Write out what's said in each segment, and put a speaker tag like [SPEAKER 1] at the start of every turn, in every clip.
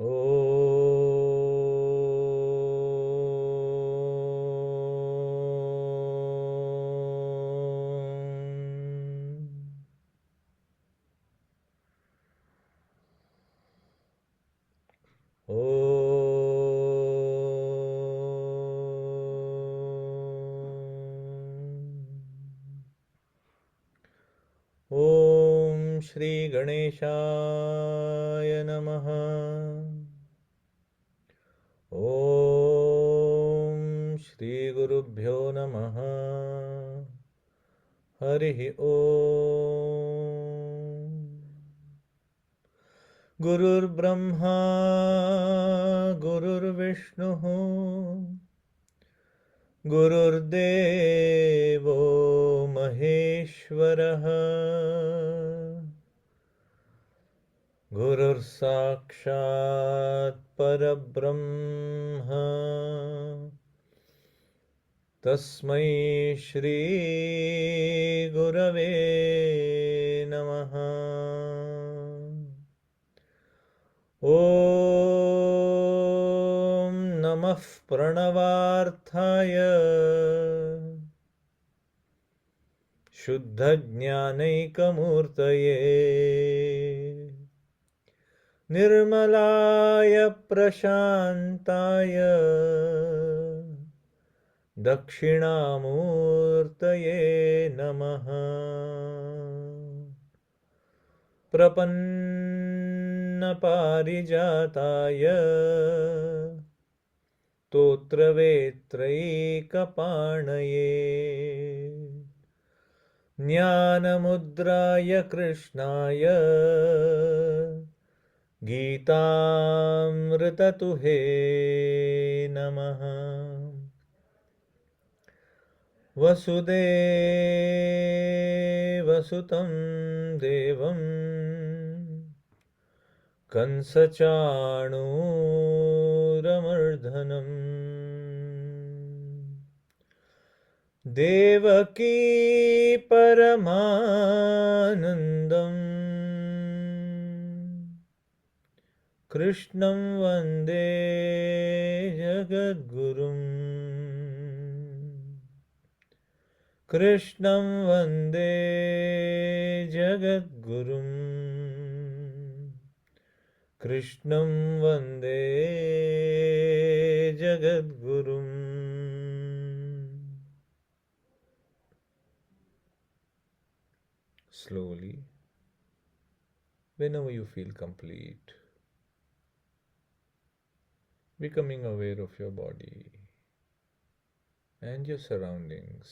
[SPEAKER 1] ॐ श्री गणेशाय नमः। ॐ श्री गुरुभ्यो नमः। हरिः ॐ। गुरुर्ब्रह्मा गुरुर्विष्णुः गुरुर्देवो महेश्वरः गुरुर्साक्षात् परब्रह्म तस्मै श्री गुरवे नमः। ॐ नमः प्रणवार्थाय शुद्धज्ञानैकमूर्तये निर्मलाय प्रशान्ताय दक्षिणामूर्तये नमः। प्रपन्नपारिजाताय स्तोत्रवेत्रैकपाणये ज्ञानमुद्राय कृष्णाय गीतामृततुहे नमः। वसुदेवसुतं देवं कंसचाणूरमर्दनम् देवकी परमानन्दम् कृष्णं वन्दे जगद्गुरुम् कृष्णं वन्दे जगद्गुरुम् कृष्णं वन्दे जगद्गुरुम्। Slowly, whenever you feel complete, becoming aware of your body and your surroundings,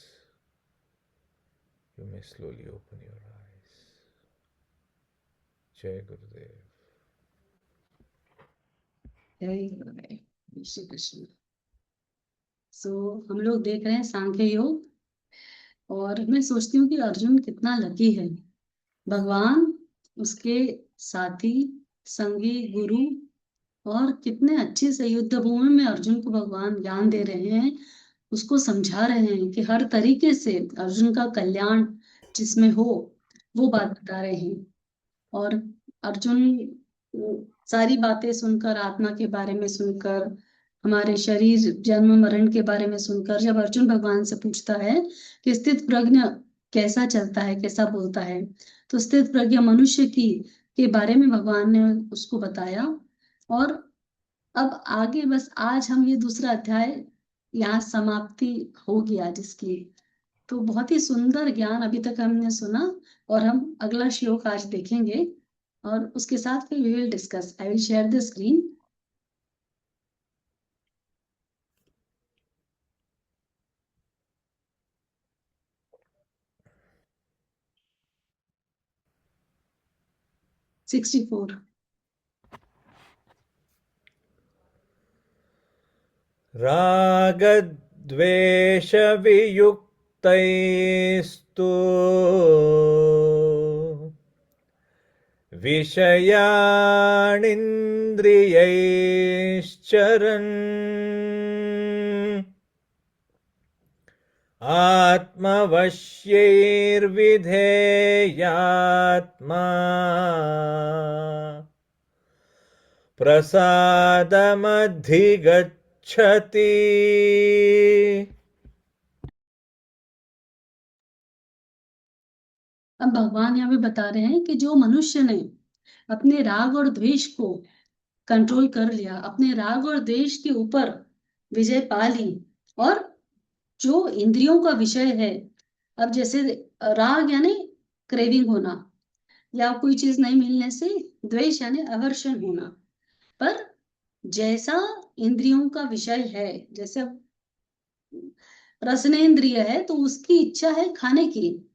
[SPEAKER 1] you may slowly open your eyes. Jai Gurudev.
[SPEAKER 2] जय गुरुदेव श्री कृष्ण। हम लोग देख रहे हैं सांख्य योग, और मैं सोचती हूँ कि अर्जुन कितना लकी है। भगवान, उसके साथी, संगी, गुरु, और कितने अच्छे से युद्ध भूमि में अर्जुन को भगवान ज्ञान दे रहे हैं, उसको समझा रहे हैं कि हर तरीके से अर्जुन का कल्याण जिसमें हो वो बात बता रहे हैं। और अर्जुन सारी बातें सुनकर, आत्मा के बारे में सुनकर, हमारे शरीर जन्म मरण के बारे में सुनकर, जब अर्जुन भगवान से पूछता है कि स्थित प्रज्ञ कैसा चलता है, कैसा बोलता है, तो स्थित प्रज्ञ मनुष्य की के बारे में भगवान ने उसको बताया। और अब आगे बस आज हम ये दूसरा अध्याय यहाँ समाप्ति हो गया जिसकी, तो बहुत ही सुंदर ज्ञान अभी तक हमने सुना, और हम अगला श्लोक आज देखेंगे, और उसके साथ फिर we will discuss. I will share the screen. ₹64।
[SPEAKER 1] रागद्वेषवियुक्तैस्तु विषयानिन्द्रियैश्चरन् आत्मवश्यैर्विधेयात्मा प्रसादमधिगच्छति।
[SPEAKER 2] अब भगवान यहाँ पे बता रहे हैं कि जो मनुष्य ने अपने राग और द्वेष को कंट्रोल कर लिया, अपने राग और द्वेष के ऊपर विजय पा ली, और जो इंद्रियों का विषय है, अब जैसे राग यानी क्रेविंग होना, या कोई चीज नहीं मिलने से द्वेष यानी अवर्षण होना। पर जैसा इंद्रियों का विषय है, जैसे रसनेन्द्रिय है तो उसकी इच्छा है खाने की,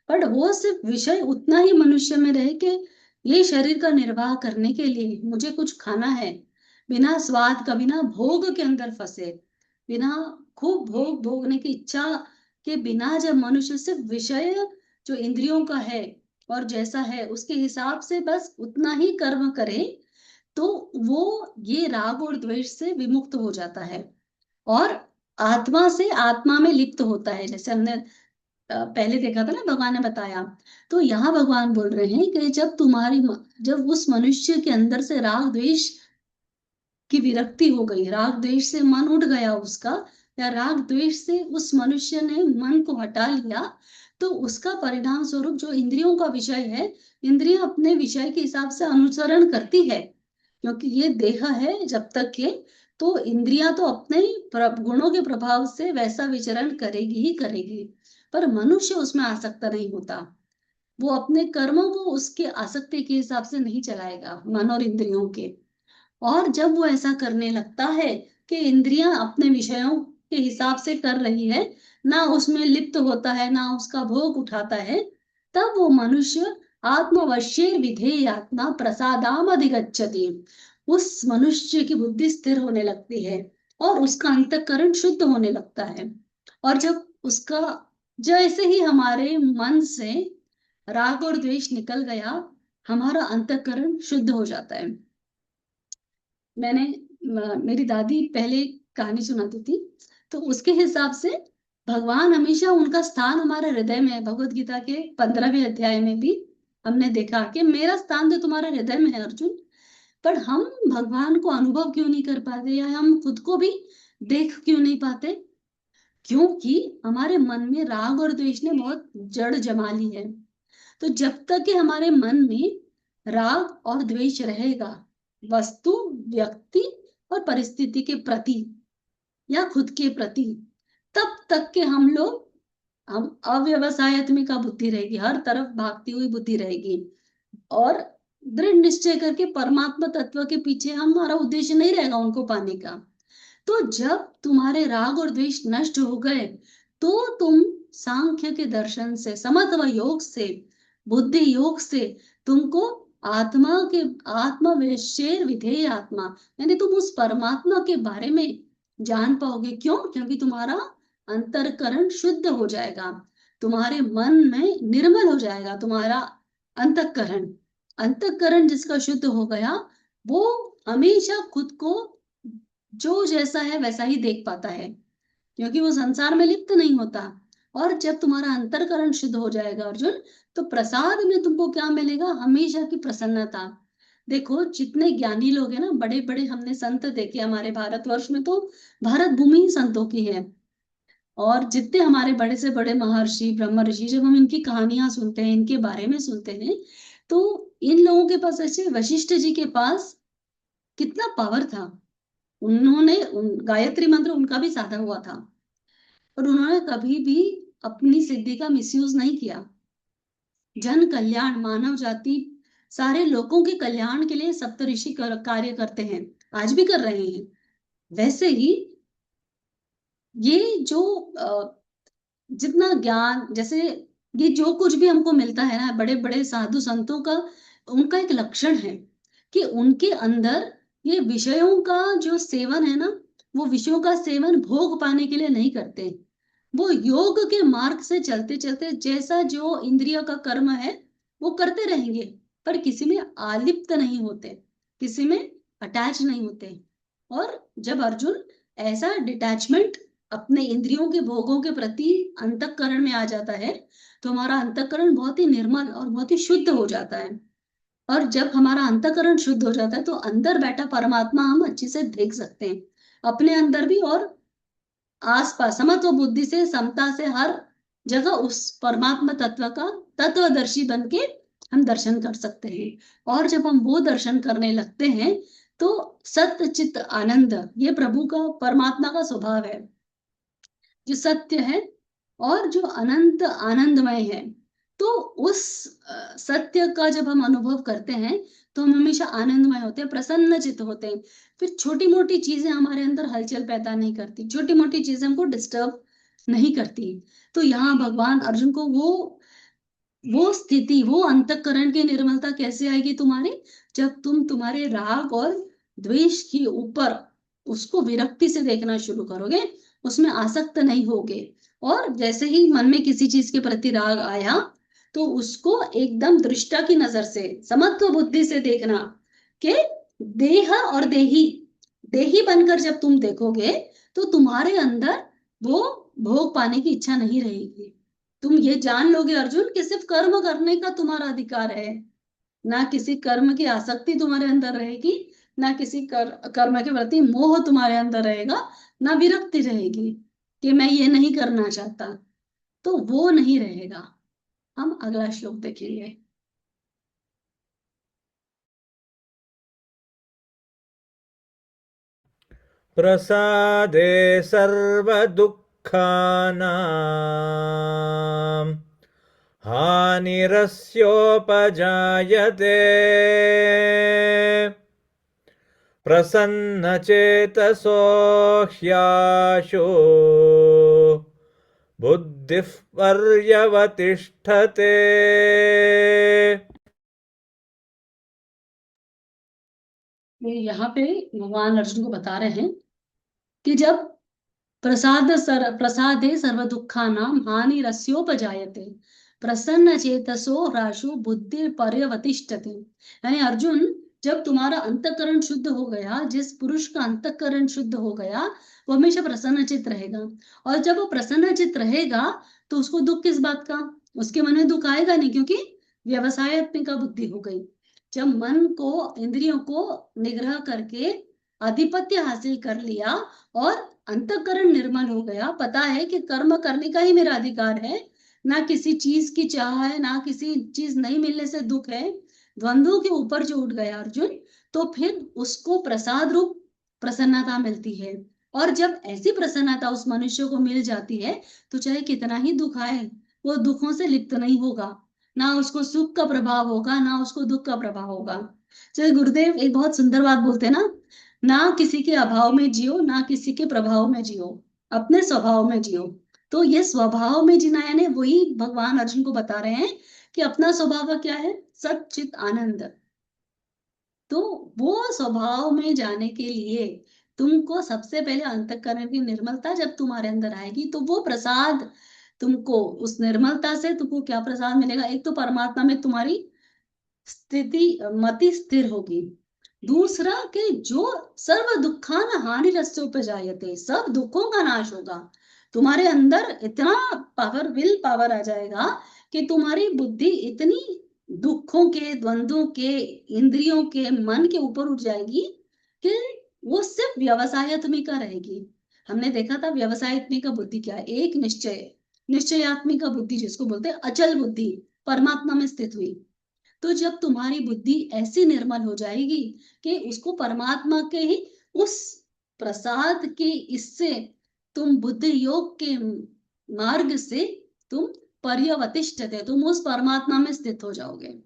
[SPEAKER 2] पर वो सिर्फ विषय उतना ही मनुष्य में रहे कि ये शरीर का निर्वाह करने के लिए मुझे कुछ खाना है, बिना स्वाद का, बिना भोग के अंदर फंसे, बिना खूब भोग भोगने की इच्छा के बिना, जब मनुष्य सिर्फ विषय जो इंद्रियों का है और जैसा है उसके हिसाब से बस उतना ही कर्म करे, तो वो ये राग और द्वेष से विमुक्त हो जाता है और आत्मा से आत्मा में लिप्त होता है। जैसे हमने पहले देखा था ना, भगवान ने बताया। तो यहाँ भगवान बोल रहे हैं कि जब उस मनुष्य के अंदर से राग द्वेष की विरक्ति हो गई, राग द्वेष से मन उठ गया उसका, या राग द्वेष से उस मनुष्य ने मन को हटा लिया, तो उसका परिणाम स्वरूप जो इंद्रियों का विषय है, इंद्रियां अपने विषय के हिसाब से अनुसरण करती है, क्योंकि ये देह है जब तक के, तो इंद्रियां तो अपने गुणों के प्रभाव से वैसा विचरण करेगी ही करेगी, पर मनुष्य उसमें आसक्त नहीं होता। वो अपने कर्मों को उसके आसक्ति के हिसाब से नहीं चलाएगा, मन और इंद्रियों के। और जब वो ऐसा करने लगता है कि इंद्रियां अपने विषयों के हिसाब से कर रही है, ना उसमें लिप्त होता है, ना उसका भोग उठाता है, तब वो मनुष्य आत्मवश्येर विधेय आत्मा प्रसादाम अधिगच्छति। उस मनुष्य की बुद्धि स्थिर होने लगती है और उसका अंतःकरण शुद्ध होने लगता है। और जब उसका, जैसे ही हमारे मन से राग और द्वेष निकल गया, हमारा अंतःकरण शुद्ध हो जाता है। मैंने मेरी दादी पहले कहानी सुनाती थी, तो उसके हिसाब से भगवान हमेशा, उनका स्थान हमारे हृदय में है। भगवत गीता के 15वें अध्याय में भी हमने देखा कि मेरा स्थान तो तुम्हारे हृदय में है अर्जुन। पर हम भगवान को अनुभव क्यों नहीं कर पाते, या हम खुद को भी देख क्यों नहीं पाते? क्योंकि हमारे मन में राग और द्वेष ने बहुत जड़ जमा ली है। तो जब तक कि हमारे मन में राग और द्वेष रहेगा, वस्तु, व्यक्ति और परिस्थिति के प्रति या खुद के प्रति, तब तक के हम अव्यवसायत्मिका बुद्धि रहेगी, हर तरफ भागती हुई बुद्धि रहेगी, और दृढ़ निश्चय करके परमात्मा तत्व के पीछे हमारा उद्देश्य नहीं रहेगा उनको पाने का। तो जब तुम्हारे राग और द्वेष नष्ट हो गए, तो तुम सांख्य के दर्शन से, समत्व योग से, बुद्धि योग से तुमको आत्मविशेर विधेय आत्मा, यानी तुम उस परमात्मा के बारे में जान पाओगे। क्यों? क्योंकि तुम्हारा अंतरकरण शुद्ध हो जाएगा, तुम्हारे मन में निर्मल हो जाएगा तुम्हारा अंतःकरण। अंतःकरण जिसका शुद्ध हो गया, वो हमेशा खुद को जो जैसा है वैसा ही देख पाता है, क्योंकि वो संसार में लिप्त नहीं होता। और जब तुम्हारा अंतरकरण शुद्ध हो जाएगा अर्जुन, तो प्रसाद में तुमको क्या मिलेगा? हमेशा की प्रसन्नता। देखो, जितने ज्ञानी लोग हैं ना, बड़े बड़े हमने संत देखे हमारे भारतवर्ष में, तो भारत भूमि ही संतों की है। और जितने हमारे बड़े से बड़े महर्षि, ब्रह्म ऋषि, जब हम इनकी कहानियां सुनते हैं, इनके बारे में सुनते हैं, तो इन लोगों के पास, ऐसे वशिष्ठ जी के पास कितना पावर था। उन्होंने गायत्री मंत्र उनका भी साधा हुआ था, और उन्होंने कभी भी अपनी सिद्धि का मिसयूज नहीं किया। जन कल्याण, मानव जाति, सारे लोगों के कल्याण के लिए सप्तऋषि कार्य करते हैं, आज भी कर रहे हैं। वैसे ही ये जो जितना ज्ञान, जैसे ये जो कुछ भी हमको मिलता है ना, बड़े बड़े साधु संतों का, उनका एक लक्षण है कि उनके अंदर ये विषयों का जो सेवन है ना, वो विषयों का सेवन भोग पाने के लिए नहीं करते। वो योग के मार्ग से चलते चलते जैसा जो इंद्रिय का कर्म है वो करते रहेंगे, पर किसी में आलिप्त नहीं होते, किसी में अटैच नहीं होते। और जब अर्जुन ऐसा डिटैचमेंट अपने इंद्रियों के भोगों के प्रति अंतःकरण में आ जाता है, तो हमारा अंतःकरण बहुत ही निर्मल और बहुत ही शुद्ध हो जाता है। और जब हमारा अंतःकरण शुद्ध हो जाता है तो अंदर बैठा परमात्मा हम अच्छे से देख सकते हैं, अपने अंदर भी और आसपास। समत्व बुद्धि से, समता से, हर जगह उस परमात्मा तत्व का तत्वदर्शी बन के हम दर्शन कर सकते हैं। और जब हम वो दर्शन करने लगते हैं तो सत्य चित्त आनंद, ये प्रभु का, परमात्मा का स्वभाव है, जो सत्य है और जो अनंत आनंदमय है। तो उस सत्य का जब हम अनुभव करते हैं तो हम हमेशा आनंदमय होते हैं, प्रसन्न चित्त होते हैं। फिर छोटी मोटी चीजें हमारे अंदर हलचल पैदा नहीं करती, छोटी मोटी चीजें हमको डिस्टर्ब नहीं करती। तो यहाँ भगवान अर्जुन को वो स्थिति, वो अंतःकरण की निर्मलता कैसे आएगी तुम्हारे, जब तुम तुम्हारे राग और द्वेष के ऊपर उसको विरक्ति से देखना शुरू करोगे, उसमें आसक्त नहीं होगे। और जैसे ही मन में किसी चीज के प्रति राग आया तो उसको एकदम दृष्टा की नजर से, समत्व बुद्धि से देखना कि देह और देही, देही बनकर जब तुम देखोगे तो तुम्हारे अंदर वो भोग पाने की इच्छा नहीं रहेगी। तुम ये जान लोगे अर्जुन कि सिर्फ कर्म करने का तुम्हारा अधिकार है, ना किसी कर्म की आसक्ति तुम्हारे अंदर रहेगी, ना किसी कर्म के प्रति मोह तुम्हारे अंदर रहेगा, ना विरक्ति रहेगी कि मैं ये नहीं करना चाहता। तो वो नहीं रहेगा। हम अगला श्लोक देखेंगे।
[SPEAKER 1] प्रसादे सर्वदुःखानां हानिरस्योपजायते प्रसन्नचेतसो ह्याशो बुद्धिः पर्यवतिष्ठते।
[SPEAKER 2] यहाँ पे भगवान अर्जुन को बता रहे हैं कि जब प्रसादे सर्व दुखा नाम हानि रस्योपजायते प्रसन्न चेतसो राशु बुद्धि पर्यवतिष्ठते। यानी अर्जुन, जब तुम्हारा अंतःकरण शुद्ध हो गया, जिस पुरुष का अंतःकरण शुद्ध हो गया वो हमेशा प्रसन्नचित रहेगा। और जब वो प्रसन्नचित रहेगा तो उसको दुख किस बात का, उसके मन में दुख आएगा नहीं, क्योंकि व्यवसायत्मिका बुद्धि हो गई। जब मन को, इंद्रियों को निग्रह करके आधिपत्य हासिल कर लिया और अंतःकरण निर्मल हो गया, पता है कि कर्म करने का ही मेरा अधिकार है, ना किसी चीज की चाह है, ना किसी चीज नहीं मिलने से दुख है, द्वंद्वों के ऊपर जो उठ गया अर्जुन, तो फिर उसको प्रसाद रूप प्रसन्नता मिलती है। और जब ऐसी प्रसन्नता उस मनुष्य को मिल जाती है तो चाहे कितना ही दुख आए वो दुखों से लिप्त नहीं होगा, ना उसको सुख का प्रभाव होगा ना उसको दुख का प्रभाव होगा। चलो, गुरुदेव एक बहुत सुंदर बात बोलते हैं ना किसी के अभाव में जियो, ना किसी के प्रभाव में जियो, अपने स्वभाव में जियो। तो ये स्वभाव में जीना, यानी वही भगवान अर्जुन को बता रहे हैं कि अपना स्वभाव क्या है, सच्चित आनंद। तो वो स्वभाव में जाने के लिए तुमको सबसे पहले अंतःकरण की निर्मलता जब तुम्हारे अंदर आएगी तो वो प्रसाद तुमको, उस निर्मलता से तुमको क्या प्रसाद मिलेगा, एक तो परमात्मा में तुम्हारी स्थिति, मति स्थिर होगी। दूसरा कि जो सर्व दुखान हानि रस्योपजायते, सब दुखों का नाश होगा। तुम्हारे अंदर इतना पावर, विल पावर आ जाएगा कि तुम्हारी बुद्धि इतनी दुखों के, द्वंद्वों के, इंद्रियों के, मन के ऊपर उठ जाएगी कि वो सिर्फ व्यवसायत्मिका रहेगी। हमने देखा था व्यवसायत्मिका बुद्धि क्या है, एक निश्चय, निश्चयात्मिका बुद्धि जिसको बोलते हैं अचल बुद्धि, परमात्मा में स्थित हुई। तो जब तुम्हारी बुद्धि ऐसी निर्मल हो जाएगी कि उसको परमात्मा के ही उस प्रसाद के, इससे तुम बुद्धि योग के मार्ग से तुम पर्यवतिष्ठते, तुम उस परमात्मा में स्थित हो जाओगे।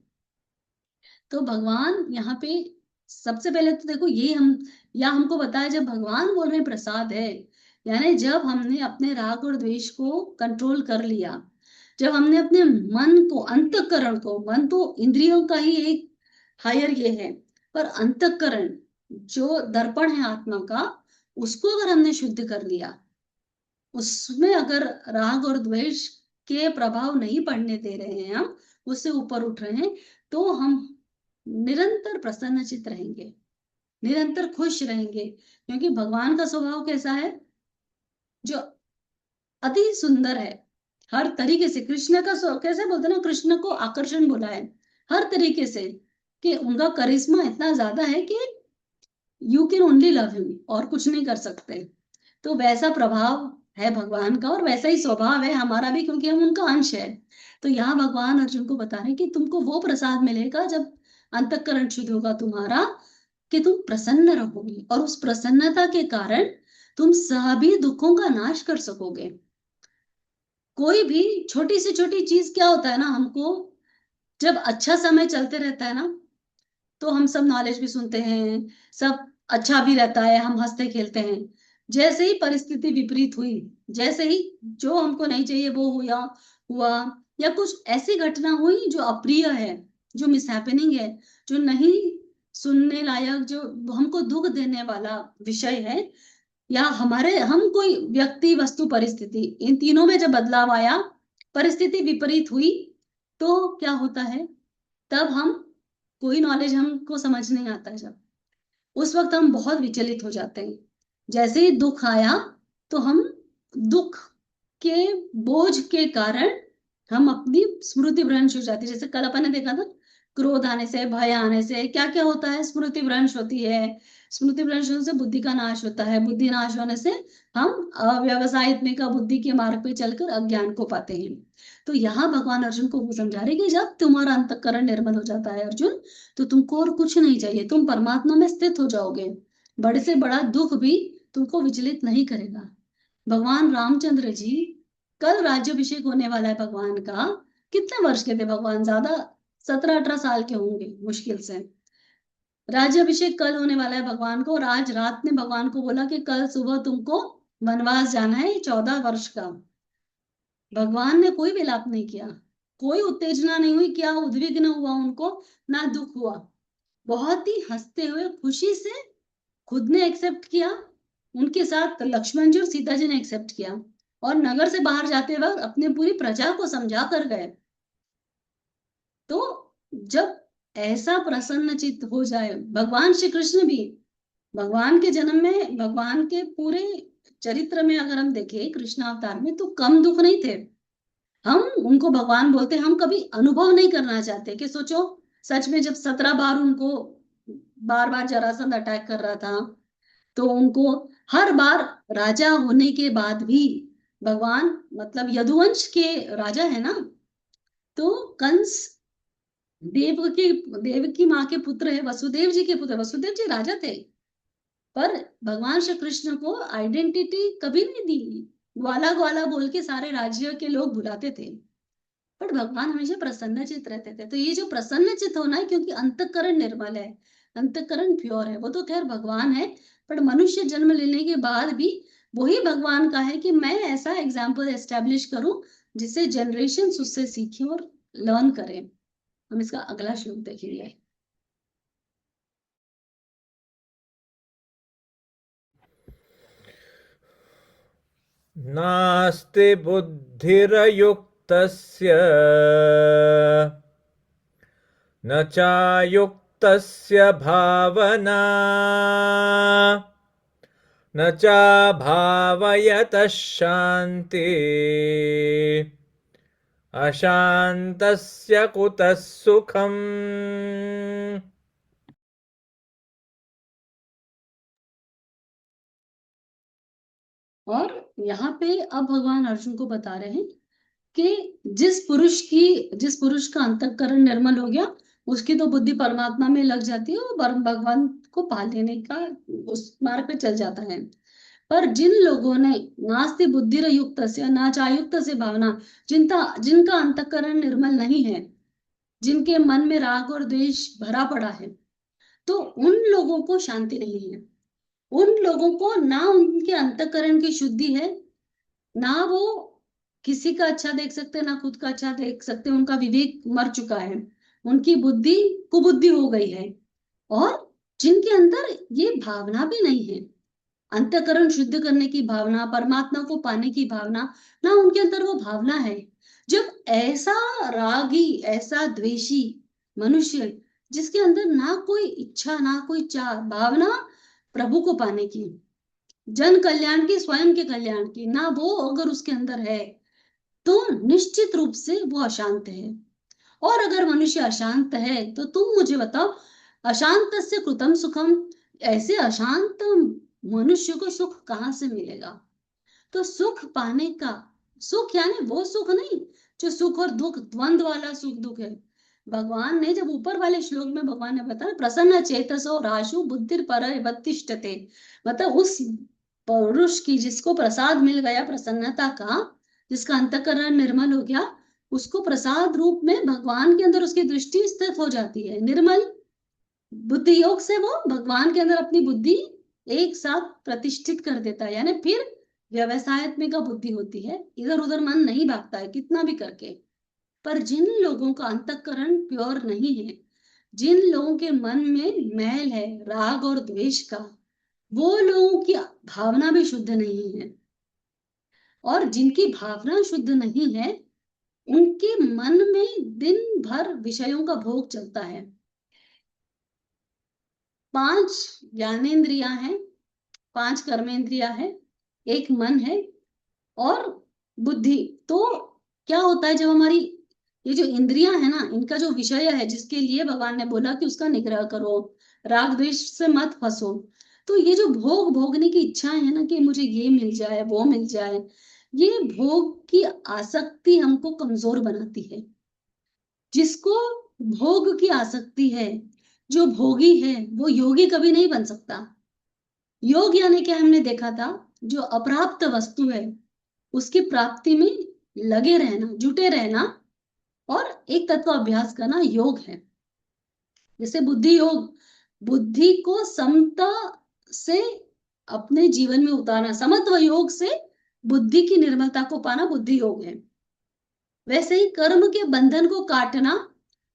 [SPEAKER 2] तो भगवान यहाँ पे सबसे पहले तो देखो, ये हम, या हमको बताया, जब भगवान बोल रहे प्रसाद है, यानी जब हमने अपने राग और द्वेष को कंट्रोल कर लिया, जब हमने अपने मन को, अंतःकरण को, मन तो इंद्रियों का ही एक हायर ये है, पर अंतःकरण जो दर्पण है आत्मा का, उसको अगर हमने शुद्ध कर लिया, उसमें अगर राग और द्वेष के प्रभाव नहीं पड़ने दे रहे हैं, हम उससे ऊपर उठ रहे हैं, तो हम निरंतर प्रसन्नचित रहेंगे, निरंतर खुश रहेंगे। क्योंकि भगवान का स्वभाव कैसा है, जो अति सुंदर है हर तरीके से। कृष्ण का कैसे बोलते हैं ना, कृष्ण को आकर्षण बोला है हर तरीके से, कि उनका करिश्मा इतना ज्यादा है कि you can only love him, और कुछ नहीं कर सकते। तो वैसा प्रभाव है भगवान का, और वैसा ही स्वभाव है हमारा भी, क्योंकि हम उनका अंश है। तो यहाँ भगवान अर्जुन को बता रहे हैं कि तुमको वो प्रसाद मिलेगा जब अंतःकरण शुद्ध होगा तुम्हारा, कि तुम प्रसन्न रहोगे, और उस प्रसन्नता के कारण तुम सभी दुखों का नाश कर सकोगे। कोई भी छोटी से छोटी चीज, क्या होता है ना, हमको जब अच्छा समय चलते रहता है ना, तो हम सब नॉलेज भी सुनते हैं, सब अच्छा भी रहता है, हम हंसते खेलते हैं। जैसे ही परिस्थिति विपरीत हुई, जैसे ही जो हमको नहीं चाहिए वो हुआ हुआ, या कुछ ऐसी घटना हुई जो अप्रिय है, जो मिसहैपनिंग है, जो नहीं सुनने लायक, जो हमको दुख देने वाला विषय है, या हमारे हम कोई व्यक्ति वस्तु परिस्थिति, इन तीनों में जब बदलाव आया, परिस्थिति विपरीत हुई, तो क्या होता है, तब हम, कोई नॉलेज हमको समझ नहीं आता है, जब उस वक्त हम बहुत विचलित हो जाते हैं। जैसे ही दुख आया, तो हम दुख के बोझ के कारण हम अपनी स्मृति भ्रंश हो जाती है। जैसे कल अपन ने देखा था, क्रोध आने से, भय आने से क्या क्या होता है, स्मृति भ्रंश होती है। स्मृति भ्रंश होने से बुद्धि का नाश होता है, बुद्धि नाश होने से हम व्यवसायित्मिका बुद्धि के मार्ग पे चलकर अज्ञान को पाते हैं। तो यहाँ भगवान अर्जुन को वो समझा रहे कि जब तुम्हारा अंतःकरण निर्मल हो जाता है अर्जुन, तो तुमको और कुछ नहीं चाहिए, तुम परमात्मा में स्थित हो जाओगे। बड़े से बड़ा दुख भी तुमको विचलित नहीं करेगा। भगवान रामचंद्र जी, कल राज्याभिषेक होने वाला है भगवान का। कितने वर्ष के थे भगवान, ज्यादा 17-18 साल के होंगे मुश्किल से। राज्याभिषेक कल होने वाला है भगवान को, और आज रात ने भगवान को बोला कि कल सुबह तुमको वनवास जाना है 14 वर्ष का। भगवान ने कोई विलाप नहीं किया, कोई उत्तेजना नहीं हुई, क्या उद्विग्न हुआ उनको, ना दुख हुआ। बहुत ही हंसते हुए खुशी से खुद ने एक्सेप्ट किया, उनके साथ लक्ष्मण जी और सीता जी ने एक्सेप्ट किया, और नगर से बाहर जाते वक्त अपने पूरी प्रजा को समझा कर गए। तो जब ऐसा प्रसन्न चित्त हो जाए, भगवान श्री कृष्ण भी, भगवान के जन्म में, भगवान के पूरे चरित्र में अगर हम देखें कृष्ण अवतार में, तो कम दुख नहीं थे। हम उनको भगवान बोलते, हम कभी अनुभव नहीं करना चाहते कि सोचो, सच में जब 17 बार उनको बार बार जरासंध अटैक कर रहा था, तो उनको हर बार राजा होने के बाद भी, भगवान मतलब यदुवंश के राजा है ना, तो कंस देव की माँ के पुत्र है, वसुदेव जी के पुत्र, वसुदेव जी राजा थे, पर भगवान श्री कृष्ण को आइडेंटिटी कभी नहीं दी, ग्वाला ग्वाला बोल के सारे राज्य के लोग बुलाते थे। पर भगवान हमेशा प्रसन्न चित रहते थे। तो ये जो प्रसन्न चित होना है, क्योंकि अंतःकरण निर्मल है, अंतःकरण प्योर है, वो तो खैर भगवान है, पर मनुष्य जन्म लेने के बाद भी वही भगवान का है कि मैं ऐसा एग्जाम्पल एस्टेब्लिश करूं जिससे जनरेशन उससे सीखें और लर्न करें। हम इसका अगला श्लोक देखेंगे।
[SPEAKER 1] नास्ति बुद्धिरयुक्तस्य न चायुक्तस्य भावना न चाभावयतः शान्ति अशान्तस्य कुतः सुखम्।
[SPEAKER 2] और यहाँ पे अब भगवान अर्जुन को बता रहे हैं कि जिस पुरुष का अंतःकरण निर्मल हो गया, उसकी तो बुद्धि परमात्मा में लग जाती है, और भगवान को पा लेने का उस मार्ग पे चल जाता है। पर जिन लोगों ने नास्ति बुद्धिरयुक्त से नाचायुक्त से भावना, जिनका अंतःकरण निर्मल नहीं है, जिनके मन में राग और द्वेष भरा पड़ा है, तो उन लोगों को शांति नहीं है। उन लोगों को ना उनके अंतःकरण की शुद्धि है, ना वो किसी का अच्छा देख सकते, ना खुद का अच्छा देख सकते, उनका विवेक मर चुका है, उनकी बुद्धि कुबुद्धि हो गई है, और जिनके अंदर ये भावना भी नहीं है, अंतःकरण शुद्ध करने की भावना, परमात्मा को पाने की भावना, ना उनके अंदर वो भावना है। जब ऐसा रागी, ऐसा द्वेषी मनुष्य, जिसके अंदर ना कोई इच्छा, ना कोई चाह भावना प्रभु को पाने की, जन कल्याण की, स्वयं के कल्याण की, ना वो अगर उसके अंदर है, तो निश्चित रूप से वो अशांत है। और अगर मनुष्य अशांत है तो तुम मुझे बताओ, अशांतस्य कृतं सुखम, ऐसे अशांत मनुष्य को सुख कहाँ से मिलेगा? तो सुख पाने का, सुख यानी वो सुख नहीं जो सुख और दुख द्वंद वाला सुख दुख है। भगवान ने जब ऊपर वाले श्लोक में भगवान ने बताया प्रसन्न चेतसो राशु बुद्धिर परतिष्ठते, मतलब उस पुरुष की जिसको प्रसाद मिल गया प्रसन्नता का, जिसका अंतःकरण निर्मल हो गया, उसको प्रसाद रूप में भगवान के अंदर उसकी दृष्टि स्थित हो जाती है। निर्मल बुद्धि योग से वो भगवान के अंदर अपनी बुद्धि एक साथ प्रतिष्ठित कर देता है, यानी फिर व्यवसायत्मिका बुद्धि होती है, इधर उधर मन नहीं भागता है कितना भी करके। पर जिन लोगों का अंतःकरण प्योर नहीं है, जिन लोगों के मन में मैल है राग और द्वेष का, वो लोगों की भावना भी शुद्ध नहीं है, और जिनकी भावना शुद्ध नहीं है उनके मन में दिन भर विषयों का भोग चलता है। 5 ज्ञानेंद्रियां हैं, 5 कर्मेंद्रियां हैं, एक मन है और बुद्धि। तो क्या होता है जब हमारी ये जो इंद्रियां है ना, इनका जो विषय है जिसके लिए भगवान ने बोला कि उसका निग्रह करो, राग द्वेष से मत फंसो, तो ये जो भोग भोगने की इच्छाएं है ना कि मुझे ये मिल जाए वो मिल जाए, ये भोग की आसक्ति हमको कमजोर बनाती है। जिसको भोग की आसक्ति है, जो भोगी है, वो योगी कभी नहीं बन सकता। योग यानी क्या हमने देखा था, जो अप्राप्त वस्तु है उसकी प्राप्ति में लगे रहना, जुटे रहना और एक तत्व अभ्यास करना योग है। जैसे बुद्धि योग, बुद्धि को समता से अपने जीवन में उतारना, समत्व योग से बुद्धि की निर्मलता को पाना बुद्धि योग है। वैसे ही कर्म के बंधन को काटना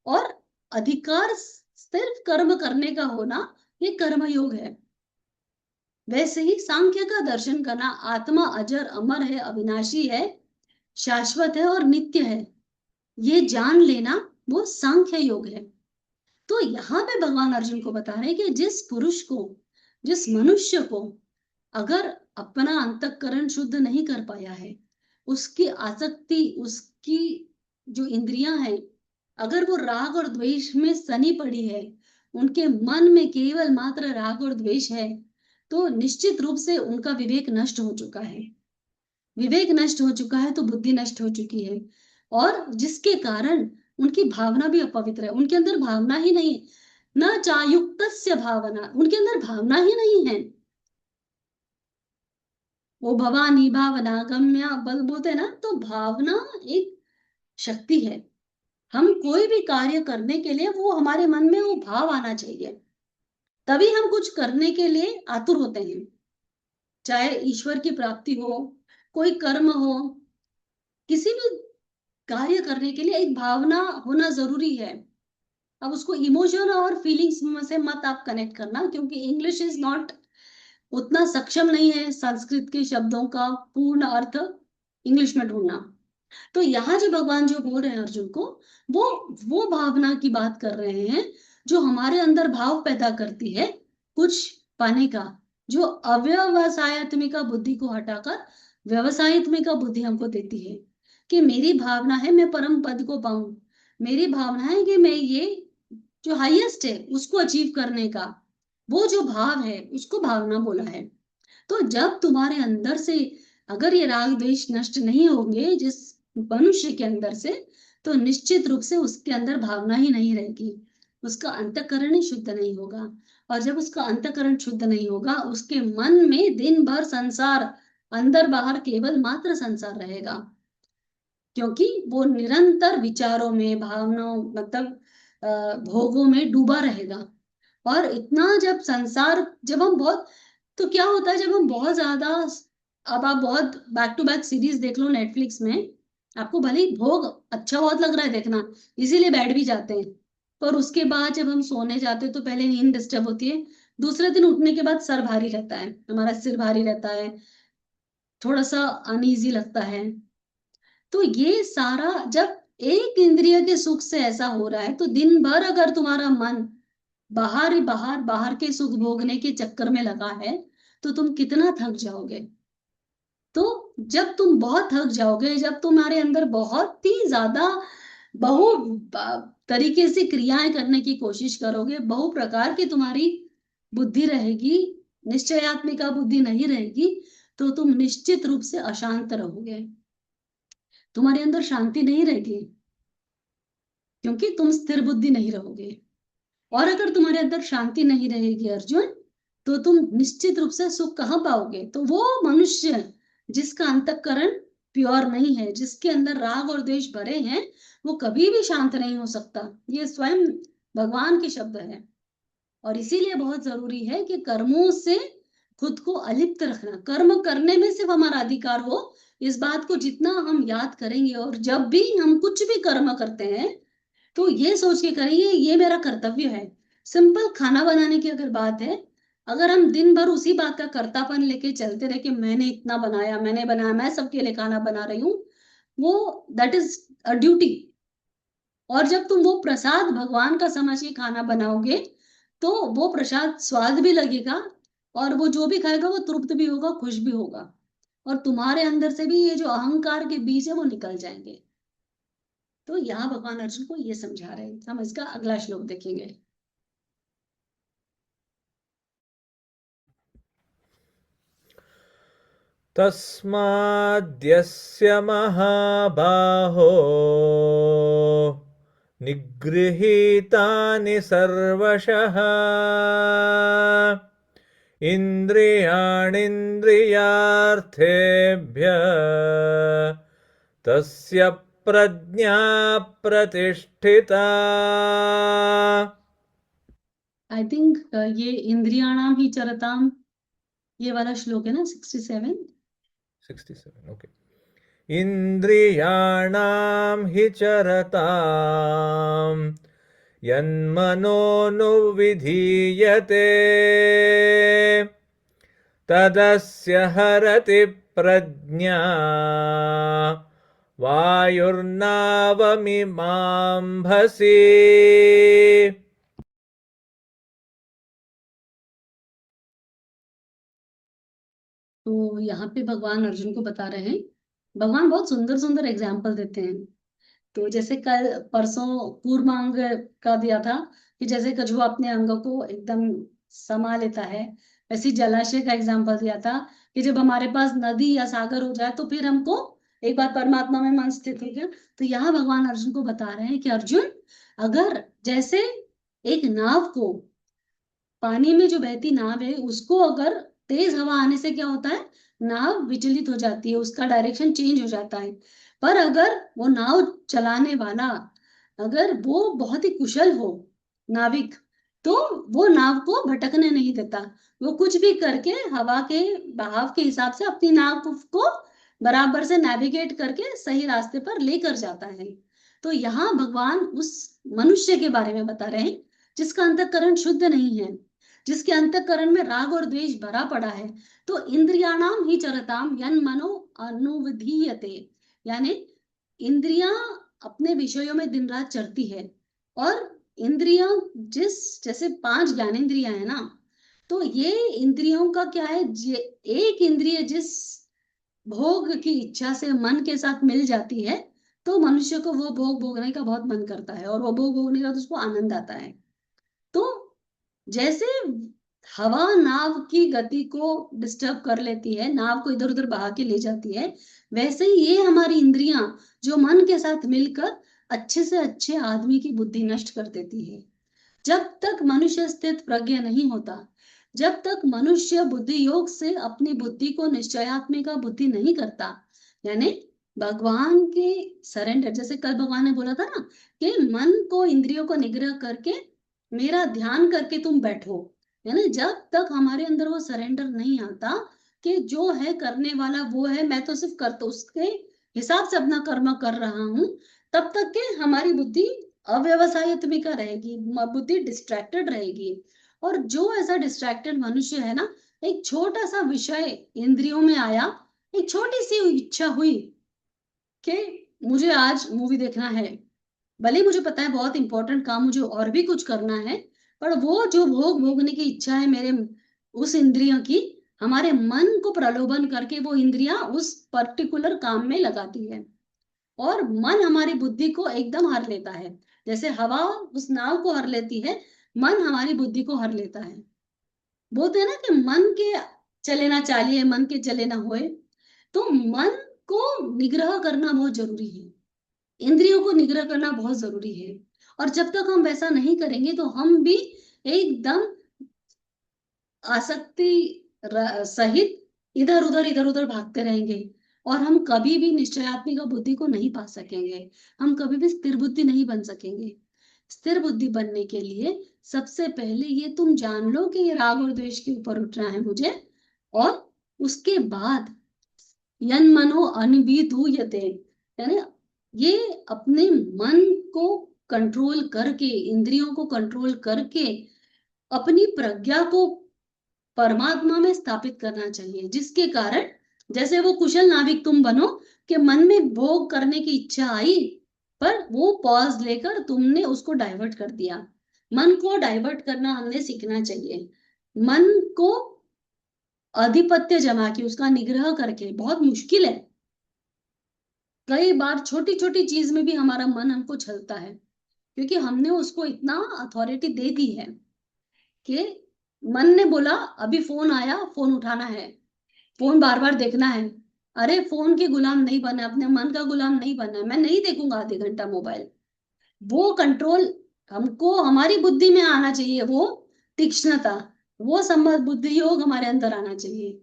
[SPEAKER 2] और अधिकार सिर्फ कर्म करने का होना, ये कर्म योग है। वैसे ही सांख्य का दर्शन करना, आत्मा अजर अमर है, अविनाशी है, शाश्वत है और नित्य है, ये जान लेना वो सांख्य योग है। तो यहाँ पे भगवान अर्जुन को बता रहे हैं कि जिस पुरुष को, जिस मनुष्य को अगर अपना अंतःकरण शुद्ध नहीं कर पाया है, उसकी आसक्ति, उसकी जो इंद्रियां हैं, अगर वो राग और द्वेष में सनी पड़ी है, उनके मन में केवल मात्र राग और द्वेष है, तो निश्चित रूप से उनका विवेक नष्ट हो चुका है। विवेक नष्ट हो चुका है तो बुद्धि नष्ट हो चुकी है, और जिसके कारण उनकी भावना भी अपवित्र है, उनके अंदर भावना ही नहीं है। न चायुक्तस्य भावना, उनके अंदर भावना ही नहीं है। वो भवानी भावना गम्या बल बोलते हैं ना, तो भावना एक शक्ति है। हम कोई भी कार्य करने के लिए वो हमारे मन में वो भाव आना चाहिए, तभी हम कुछ करने के लिए आतुर होते हैं। चाहे ईश्वर की प्राप्ति हो, कोई कर्म हो, किसी भी कार्य करने के लिए एक भावना होना जरूरी है। अब उसको इमोशन और फीलिंग्स में से मत आप कनेक्ट करना, क्योंकि इंग्लिश इज नॉट उतना सक्षम नहीं है संस्कृत के शब्दों का पूर्ण अर्थ इंग्लिश में ढूंढना। तो यहाँ जो भगवान जो बोल रहे हैं अर्जुन को, वो भावना की बात कर रहे हैं जो हमारे अंदर भाव पैदा करती है कुछ पाने का, जो अव्यवसायत्मिका बुद्धि को हटाकर व्यवसायत्मिका बुद्धि हमको देती है कि मेरी भावना है मैं परम पद को पाऊं, मेरी भावना है कि मैं ये जो हाईएस्ट है उसको अचीव करने का, वो जो भाव है उसको भावना बोला है। तो जब तुम्हारे अंदर से अगर ये राग द्वेष नष्ट नहीं होंगे जिस मनुष्य के अंदर से, तो निश्चित रूप से उसके अंदर भावना ही नहीं रहेगी, उसका अंतःकरण ही शुद्ध नहीं होगा। और जब उसका अंतःकरण शुद्ध नहीं होगा, उसके मन में दिन भर संसार, अंदर बाहर केवल मात्र संसार रहेगा, क्योंकि वो निरंतर विचारों में, भावनाओं मतलब भोगों में डूबा रहेगा। और इतना जब संसार, जब हम बहुत, तो क्या होता है जब हम बहुत ज्यादा, अब आप बहुत बैक टू बैक सीरीज देख लो नेटफ्लिक्स में, आपको भले ही भोग अच्छा बहुत लग रहा है देखना, इसीलिए बैठ भी जाते हैं, पर उसके बाद जब हम सोने जाते हैं तो पहले नींद डिस्टर्ब होती है, दूसरे दिन उठने के बाद सर भारी रहता है, हमारा सिर भारी रहता है, थोड़ा सा अनईजी लगता है। तो ये सारा जब एक इंद्रिय के सुख से ऐसा हो रहा है, तो दिन भर अगर तुम्हारा मन बाहर ही बाहर, बाहर के सुख भोगने के चक्कर में लगा है, तो तुम कितना थक जाओगे। तो जब तुम बहुत थक जाओगे, जब तुम्हारे अंदर बहुत ही ज्यादा बहु तरीके से क्रियाएं करने की कोशिश करोगे, बहु प्रकार की तुम्हारी बुद्धि रहेगी, निश्चयात्मिका बुद्धि नहीं रहेगी, तो तुम निश्चित रूप से अशांत रहोगे, तुम्हारे अंदर शांति नहीं रहेगी, क्योंकि तुम स्थिर बुद्धि नहीं रहोगे। और अगर तुम्हारे अंदर शांति नहीं रहेगी अर्जुन, तो तुम निश्चित रूप से सुख कहाँ पाओगे? तो वो मनुष्य जिसका अंतःकरण प्योर नहीं है, जिसके अंदर राग और द्वेष भरे हैं, वो कभी भी शांत नहीं हो सकता। ये स्वयं भगवान के शब्द है। और इसीलिए बहुत जरूरी है कि कर्मों से खुद को अलिप्त रखना, कर्म करने में सिर्फ हमारा अधिकार हो, इस बात को जितना हम याद करेंगे, और जब भी हम कुछ भी कर्म करते हैं तो ये सोच के करेंगे ये मेरा कर्तव्य है। सिंपल खाना बनाने की अगर बात है, अगर हम दिन भर उसी बात का कर्तापन लेके चलते रहे कि मैंने इतना बनाया, मैंने बनाया, मैं सबके लिए खाना बना रही हूँ, वो दैट इज अ ड्यूटी। और जब तुम वो प्रसाद भगवान का समझ के खाना बनाओगे, तो वो प्रसाद स्वाद भी लगेगा, और वो जो भी खाएगा वो तृप्त भी होगा, खुश भी होगा, और तुम्हारे अंदर से भी ये जो अहंकार के बीज है वो निकल जाएंगे। तो यहाँ भगवान अर्जुन को ये समझा रहे हैं। हम इसका अगला श्लोक देखेंगे।
[SPEAKER 1] तस्माद्यस्य महाबाहो निगृहीतानि सर्वशः इन्द्रियाणीन्द्रियार्थेभ्यः तस्य प्रज्ञा प्रतिष्ठिता।
[SPEAKER 2] आई थिंक ये इंद्रियाणाम ही चरताम, ये वाला श्लोक है ना, 67।
[SPEAKER 1] 67 ओके। इन्द्रियाणां हि चरतां यन्मनोनुविधीयते तदस्य हरति प्रज्ञा वायुर्नावमिमाम्भसि।
[SPEAKER 2] तो यहाँ पे भगवान अर्जुन को बता रहे हैं, भगवान बहुत सुंदर सुंदर एग्जाम्पल देते हैं। तो जैसे कल परसों कूर्मांग का दिया था, कि जैसे कछुआ अपने अंग को एकदम समा लेता है, वैसे ही जलाशय का एग्जाम्पल दिया था कि जब हमारे पास नदी या सागर हो जाए तो फिर हमको एक बार परमात्मा में मन स्थित हो गया। तो यहाँ भगवान अर्जुन को बता रहे हैं कि अर्जुन, अगर जैसे एक नाव को, पानी में जो बहती नाव है उसको अगर तेज हवा आने से क्या होता है, नाव विचलित हो जाती है, उसका डायरेक्शन चेंज हो जाता है। पर अगर वो नाव चलाने वाला, अगर वो बहुत ही कुशल हो, नाविक, तो वो नाव को भटकने नहीं देता, वो कुछ भी करके हवा के बहाव के हिसाब से अपनी नाव को बराबर से नेविगेट करके सही रास्ते पर लेकर जाता है। तो यहाँ भगवान उस मनुष्य के बारे में बता रहे हैं जिसका अंतःकरण शुद्ध नहीं है, जिसके अंतःकरण में राग और द्वेष भरा पड़ा है। तो इंद्रियाणाम ही चरताम यन मनो अनुविधीयते, यानी इंद्रियां अपने विषयों में दिन रात चरती है। और इंद्रियां जिस, जैसे 5 ज्ञानेंद्रियां है ना, तो ये इंद्रियों का क्या है, एक इंद्रिय जिस भोग की इच्छा से मन के साथ मिल जाती है, तो मनुष्य को वो भोग भोगने का बहुत मन करता है, और वो भोग भोगने का तो उसको आनंद आता है। तो जैसे हवा नाव की गति को डिस्टर्ब कर लेती है, नाव को इधर उधर बहा के ले जाती है, वैसे ही ये हमारी इंद्रियां जो मन के साथ मिलकर अच्छे से अच्छे आदमी की बुद्धि नष्ट कर देती है। जब तक मनुष्य स्थित प्रज्ञ नहीं होता, जब तक मनुष्य बुद्धि योग से अपनी बुद्धि को निश्चयात्मिका बुद्धि नहीं करता, यानी भगवान के सरेंडर, जैसे कल भगवान ने बोला था ना कि मन को, इंद्रियों को निग्रह करके मेरा ध्यान करके तुम बैठो, यानी जब तक हमारे अंदर वो सरेंडर नहीं आता कि जो है करने वाला वो है, मैं तो सिर्फ कर, तो उसके हिसाब से अपना कर्म कर रहा हूं, तब तक के हमारी बुद्धि अव्यवसायित्मिका रहेगी, बुद्धि डिस्ट्रैक्टेड रहेगी। और जो ऐसा डिस्ट्रैक्टेड मनुष्य है ना, एक छोटा सा विषय इंद्रियों में आया, एक छोटी सी इच्छा हुई कि मुझे आज मूवी देखना है, भले ही मुझे पता है बहुत इंपॉर्टेंट काम, मुझे और भी कुछ करना है, पर वो जो भोग भोगने की इच्छा है मेरे उस इंद्रियों की, हमारे मन को प्रलोभन करके वो इंद्रियां उस पर्टिकुलर काम में लगाती है। और मन हमारी बुद्धि को एकदम हर लेता है। जैसे हवा उस नाव को हर लेती है, मन हमारी बुद्धि को हर लेता है। बोलते हैं ना कि मन के चले ना चालिए, मन के चले ना होए। तो मन को निग्रह करना बहुत जरूरी है, इंद्रियों को निग्रह करना बहुत जरूरी है। और जब तक हम वैसा नहीं करेंगे तो हम भी एकदम आसक्ति सहित इधर उधर भागते रहेंगे, और हम कभी भी निश्चयात्मिका बुद्धि को नहीं पा सकेंगे, हम कभी भी स्थिर बुद्धि नहीं बन सकेंगे। स्थिर बुद्धि बनने के लिए सबसे पहले ये तुम जान लो कि ये राग और द्वेष के ऊपर उठना है मुझे, और उसके बाद यन मनो अनभिधूयते, यानी ये अपने मन को कंट्रोल करके, इंद्रियों को कंट्रोल करके अपनी प्रज्ञा को परमात्मा में स्थापित करना चाहिए, जिसके कारण जैसे वो कुशल नाविक तुम बनो कि मन में भोग करने की इच्छा आई, पर वो पॉज लेकर तुमने उसको डाइवर्ट कर दिया। मन को डाइवर्ट करना हमने सीखना चाहिए। मन को आधिपत्य जमा के उसका निग्रह करके बहुत मुश्किल है। कई बार छोटी छोटी चीज में भी हमारा मन हमको छलता है, क्योंकि हमने उसको इतना अथॉरिटी दे दी है कि मन ने बोला अभी फोन आया, फोन उठाना है, फोन बार बार देखना है। अरे फोन के गुलाम नहीं बना, अपने मन का गुलाम नहीं बना। मैं नहीं देखूंगा आधे घंटा मोबाइल। वो कंट्रोल हमको हमारी बुद्धि में आना चाहिए, वो तीक्ष्णता, वो संबंध बुद्धि योग हमारे अंदर आना चाहिए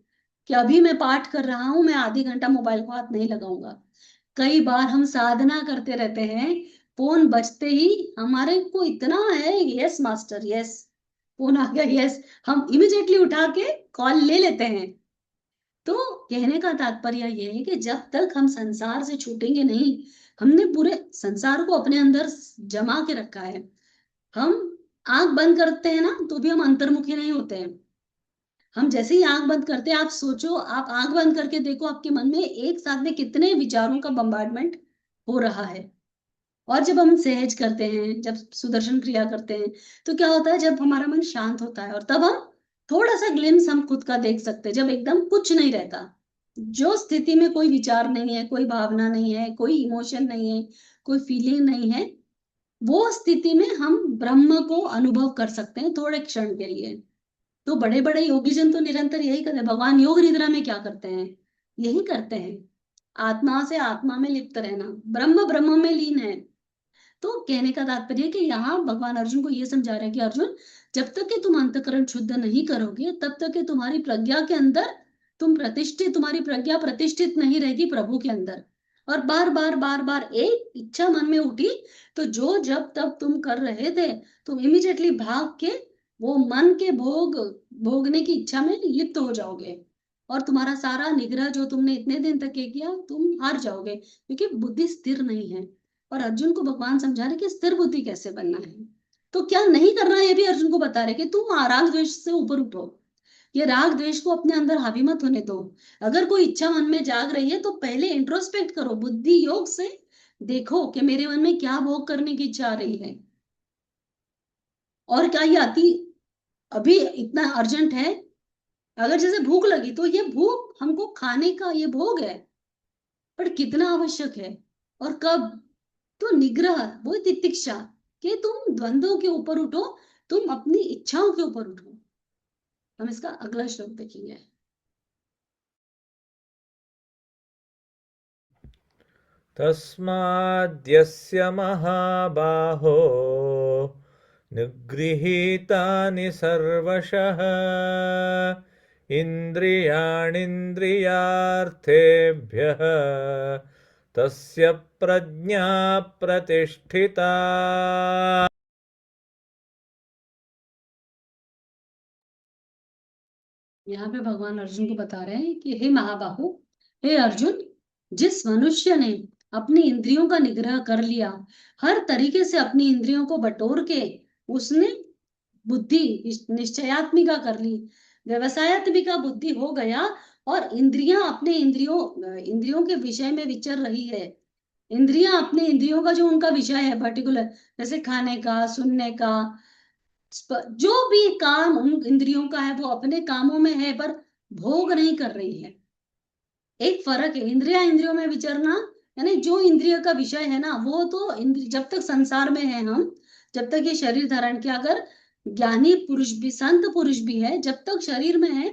[SPEAKER 2] कि अभी मैं पाठ कर रहा हूं, मैं आधे घंटा मोबाइल को हाथ नहीं लगाऊंगा। कई बार हम साधना करते रहते हैं, फोन बजते ही हमारे को इतना है यस मास्टर यस, फोन आ गया यस, हम इमिडिएटली उठा के कॉल ले लेते हैं। तो कहने का तात्पर्य यह है कि जब तक हम संसार से छूटेंगे नहीं, हमने पूरे संसार को अपने अंदर जमा के रखा है। हम आंख बंद करते हैं ना तो भी हम अंतर्मुखी नहीं होते हैं। हम जैसे ही आंख बंद करते हैं, आप सोचो, आप आंख बंद करके देखो आपके मन में एक साथ में कितने विचारों का बम्बार्डमेंट हो रहा है। और जब हम सहज करते हैं, जब सुदर्शन क्रिया करते हैं, तो क्या होता है, जब हमारा मन शांत होता है और तब हम थोड़ा सा ग्लिम्स हम खुद का देख सकते हैं, जब एकदम कुछ नहीं रहता, जो स्थिति में कोई विचार नहीं है, कोई भावना नहीं है, कोई इमोशन नहीं है, कोई फीलिंग नहीं है, वो स्थिति में हम ब्रह्म को अनुभव कर सकते हैं थोड़े क्षण के लिए। तो बड़े बड़े योगी जन तो निरंतर यही करते हैं। भगवान योग निद्रा में क्या करते हैं, यही करते हैं, आत्मा से आत्मा में लिप्त रहना, ब्रह्म ब्रह्म में लीन है। तो कहने का तात्पर्य कि यहाँ भगवान अर्जुन को ये समझा रहे हैं कि अर्जुन, जब तक कि तुम अंतःकरण शुद्ध नहीं करोगे, तब तक कि तुम्हारी प्रज्ञा के अंदर तुम्हारी प्रज्ञा प्रतिष्ठित नहीं रहेगी प्रभु के अंदर। और बार बार बार बार एक इच्छा मन में उठी, तो जो जब तब तुम कर रहे थे, तुम इमीडिएटली भाग के वो मन के भोगने की इच्छा में लिप्त हो जाओगे, और तुम्हारा सारा निग्रह जो तुमने इतने दिन तक किया, तुम हार जाओगे, क्योंकि बुद्धि स्थिर नहीं है। और अर्जुन को भगवान समझा रहे कि स्थिर बुद्धि कैसे बनना है। तो क्या नहीं करना है ये भी अर्जुन को बता रहे कि तुम राग द्वेष से ऊपर उठो, ये राग द्वेष को अपने अंदर हावी मत होने दो। अगर कोई इच्छा मन में जाग रही है तो पहले इंट्रोस्पेक्ट करो, बुद्धि योग से देखो कि मेरे मन में क्या भोग करने की इच्छा आ रही है, और क्या ये अति अभी इतना अर्जेंट है। अगर जैसे भूख लगी तो ये भूख हमको खाने का ये भोग है, पर कितना आवश्यक है और कब। तो निग्रह, वो तितिक्षा, कि तुम द्वंद्वों के ऊपर उठो, तुम अपनी इच्छाओं के ऊपर उठो। हम इसका अगला श्लोक देखेंगे।
[SPEAKER 1] तस्माद्यस्य महाबाहो निगृहीतानि सर्वशः इन्द्रियाणीन्द्रियार्थेभ्यः तस्य प्रज्ञा प्रतिष्ठिता।
[SPEAKER 2] यहाँ पे भगवान अर्जुन को बता रहे हैं कि हे महाबाहु, हे अर्जुन, जिस मनुष्य ने अपनी इंद्रियों का निग्रह कर लिया, हर तरीके से अपनी इंद्रियों को बटोर के उसने बुद्धि निश्चयात्मिका कर ली, व्यवसायत्मिका बुद्धि हो गया, और इंद्रियां अपने इंद्रियों के विषय में विचर रही है। इंद्रियां अपने इंद्रियों का जो उनका विषय है पर्टिकुलर, जैसे खाने का, सुनने का, जो भी काम उन इंद्रियों का है वो अपने कामों में है, पर भोग नहीं कर रही है। एक फर्क है इंद्रियों में विचरना, यानी जो इंद्रिय का विषय है ना, वो तो जब तक संसार में है हम, जब तक ये शरीर धारण किया, अगर ज्ञानी पुरुष भी, संत पुरुष भी है, जब तक शरीर में है,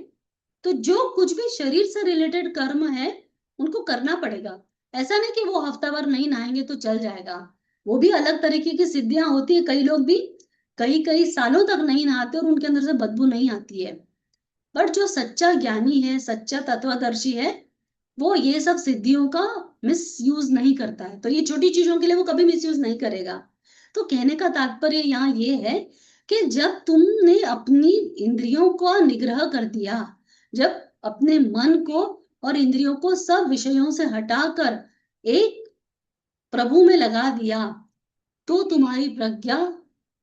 [SPEAKER 2] तो जो कुछ भी शरीर से रिलेटेड कर्म है उनको करना पड़ेगा। ऐसा नहीं कि वो हफ्ता भर नहीं नहाएंगे तो चल जाएगा, वो भी अलग तरीके की सिद्धियां होती है। कई लोग भी कई कई सालों तक नहीं नहाते और उनके अंदर से बदबू नहीं आती है। बट जो सच्चा ज्ञानी है, सच्चा तत्वदर्शी है, वो ये सब सिद्धियों का मिस यूज नहीं करता है, तो ये छोटी चीजों के लिए वो कभी मिस यूज नहीं करेगा। तो कहने का तात्पर्य यहाँ ये है कि जब तुमने अपनी इंद्रियों को निग्रह कर दिया, जब अपने मन को और इंद्रियों को सब विषयों से हटाकर एक प्रभु में लगा दिया, तो तुम्हारी प्रज्ञा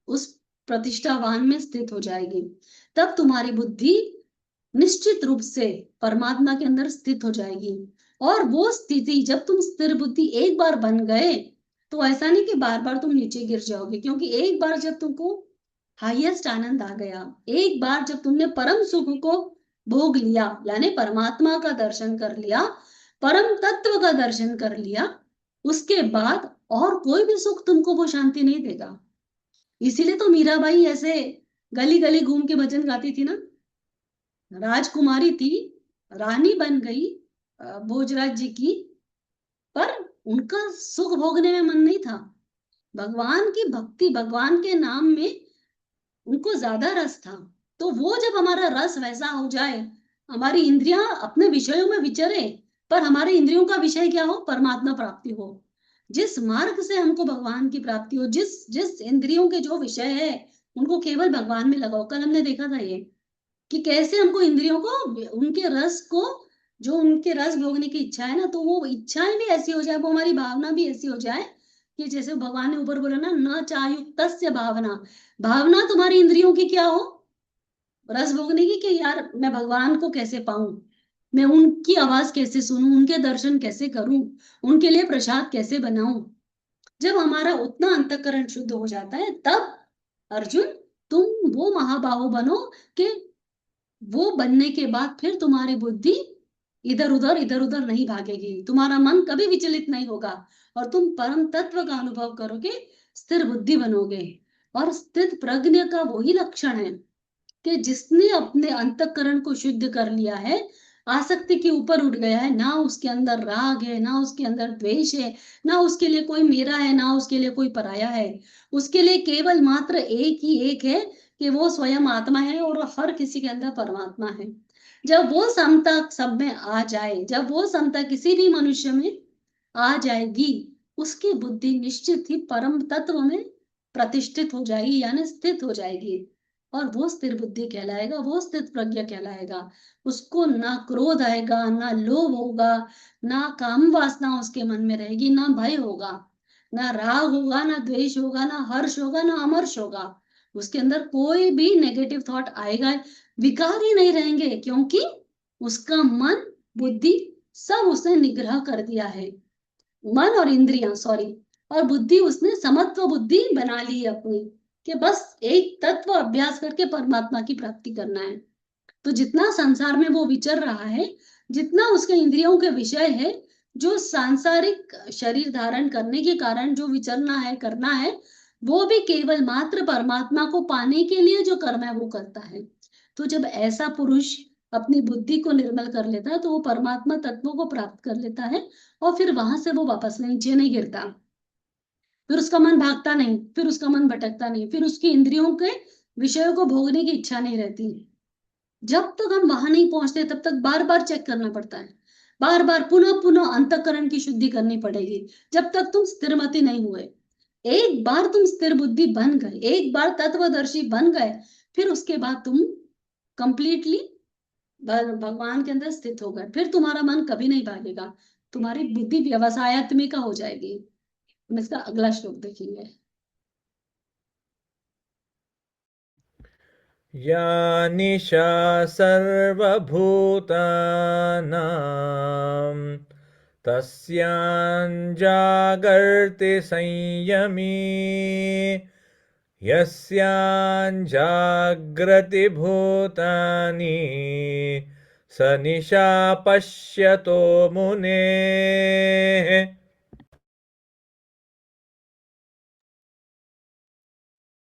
[SPEAKER 2] उस प्रतिष्ठावान में स्थित हो जाएगी। तब तुम्हारी बुद्धि निश्चित रूप से परमात्मा के अंदर स्थित हो जाएगी। और वो स्थिति, जब तुम स्थिर बुद्धि एक बार बन गए, तो ऐसा नहीं कि बार बार तुम नीचे गिर जाओगे, क्योंकि एक बार जब तुमको हाईएस्ट आनंद आ गया, एक बार जब तुमने परम सुख को भोग लिया, यानी परमात्मा का दर्शन कर लिया, परम तत्व का दर्शन कर लिया, उसके बाद और कोई भी सुख तुमको वो शांति नहीं देगा। इसीलिए तो मीराबाई ऐसे गली गली घूम के भजन गाती थी ना, राजकुमारी थी, रानी बन गई भोजराज जी की, पर उनका सुख भोगने में मन नहीं था। भगवान की भक्ति, भगवान के नाम में उनको ज्यादा रस था। तो वो जब हमारा रस वैसा हो जाए, हमारी इंद्रियां अपने विषयों में विचरे, पर हमारे इंद्रियों का विषय क्या हो, परमात्मा प्राप्ति हो, जिस मार्ग से हमको भगवान की प्राप्ति हो, जिस जिस इंद्रियों के जो विषय है उनको केवल भगवान में लगाओ। कल हमने देखा था ये कि कैसे हमको इंद्रियों को, उनके रस को, जो उनके रस भोगने की इच्छा है ना, तो वो इच्छाएं भी ऐसी हो जाए, वो हमारी भावना भी ऐसी हो जाए कि जैसे भगवान ने ऊपर बोला ना, न चायुक्तस्य भावना, भावना तुम्हारी इंद्रियों की क्या हो, रस भोगने की, कि यार मैं भगवान को कैसे पाऊं, मैं उनकी आवाज कैसे सुनूं, उनके दर्शन कैसे करूं, उनके लिए प्रसाद कैसे बनाऊं। जब हमारा उतना अंतःकरण शुद्ध हो जाता है, तब अर्जुन तुम वो महाबाहु बनो कि वो बनने के बाद फिर तुम्हारी बुद्धि इधर उधर नहीं भागेगी, तुम्हारा मन कभी विचलित नहीं होगा, और तुम परम तत्व का अनुभव करोगे, स्थिर बुद्धि बनोगे। और स्थित प्रज्ञ का वही लक्षण है कि जिसने अपने अंतःकरण को शुद्ध कर लिया है, आसक्ति के ऊपर उठ गया है, ना उसके अंदर राग है, ना उसके अंदर द्वेष है, ना उसके लिए कोई मेरा है, ना उसके लिए कोई पराया है, उसके लिए केवल मात्र एक ही एक है कि वो स्वयं आत्मा है और हर किसी के अंदर परमात्मा है। जब वो समता सब में आ जाए, जब वो समता किसी भी मनुष्य में आ जाएगी, उसकी बुद्धि निश्चित ही परम तत्व में प्रतिष्ठित हो जाएगी, यानी स्थित हो जाएगी। और वो स्थिर बुद्धि कहलाएगा, वो स्थित प्रज्ञा कहलाएगा। उसको ना क्रोध आएगा, ना लोभ होगा, ना काम वासना उसके मन में रहेगी, ना भय होगा, ना राग होगा, ना द्वेष होगा, ना हर्ष होगा, ना अमर्ष होगा। उसके अंदर कोई भी नेगेटिव थॉट आएगा, विकार ही नहीं रहेंगे, क्योंकि उसका मन, बुद्धि सब उसने निग्रह कर दिया है। मन और इंद्रियां, सॉरी, और बुद्धि उसने समत्व बुद्धि बना ली है अपनी, कि बस एक तत्व अभ्यास करके परमात्मा की प्राप्ति करना है। तो जितना संसार में वो विचर रहा है, जितना उसके इंद्रियों के विषय है, जो सांसारिक शरीर धारण करने के कारण जो विचरना है, करना है, वो भी केवल मात्र परमात्मा को पाने के लिए जो कर्म है वो करता है। तो जब ऐसा पुरुष अपनी बुद्धि को निर्मल कर लेता है, तो वो परमात्मा तत्वों को प्राप्त कर लेता है, और फिर वहां से वो वापस नीचे नहीं गिरता, फिर उसका मन भागता नहीं, फिर उसका मन भटकता नहीं, फिर उसकी इंद्रियों के विषयों को भोगने की इच्छा नहीं रहती। जब तक हम वहां नहीं पहुंचते, तब तक बार बार चेक करना पड़ता है, बार बार पुनः पुनः अंतःकरण की शुद्धि करनी पड़ेगी, जब तक तुम स्थिरमति नहीं हुए। एक बार तुम स्थिर बुद्धि बन गए, एक बार तत्वदर्शी बन गए, फिर उसके बाद तुम कंप्लीटली भगवान के अंदर स्थित हो गए, फिर तुम्हारा मन कभी नहीं भागेगा, तुम्हारी बुद्धि व्यवसायत्मिका हो जाएगी। हम इसका अगला श्लोक देखेंगे।
[SPEAKER 1] या निशा सर्वभूतानां तस्यां जागर्ति संयमी यस्यां जाग्रति भूतानि स निशा पश्यतो मुनेः।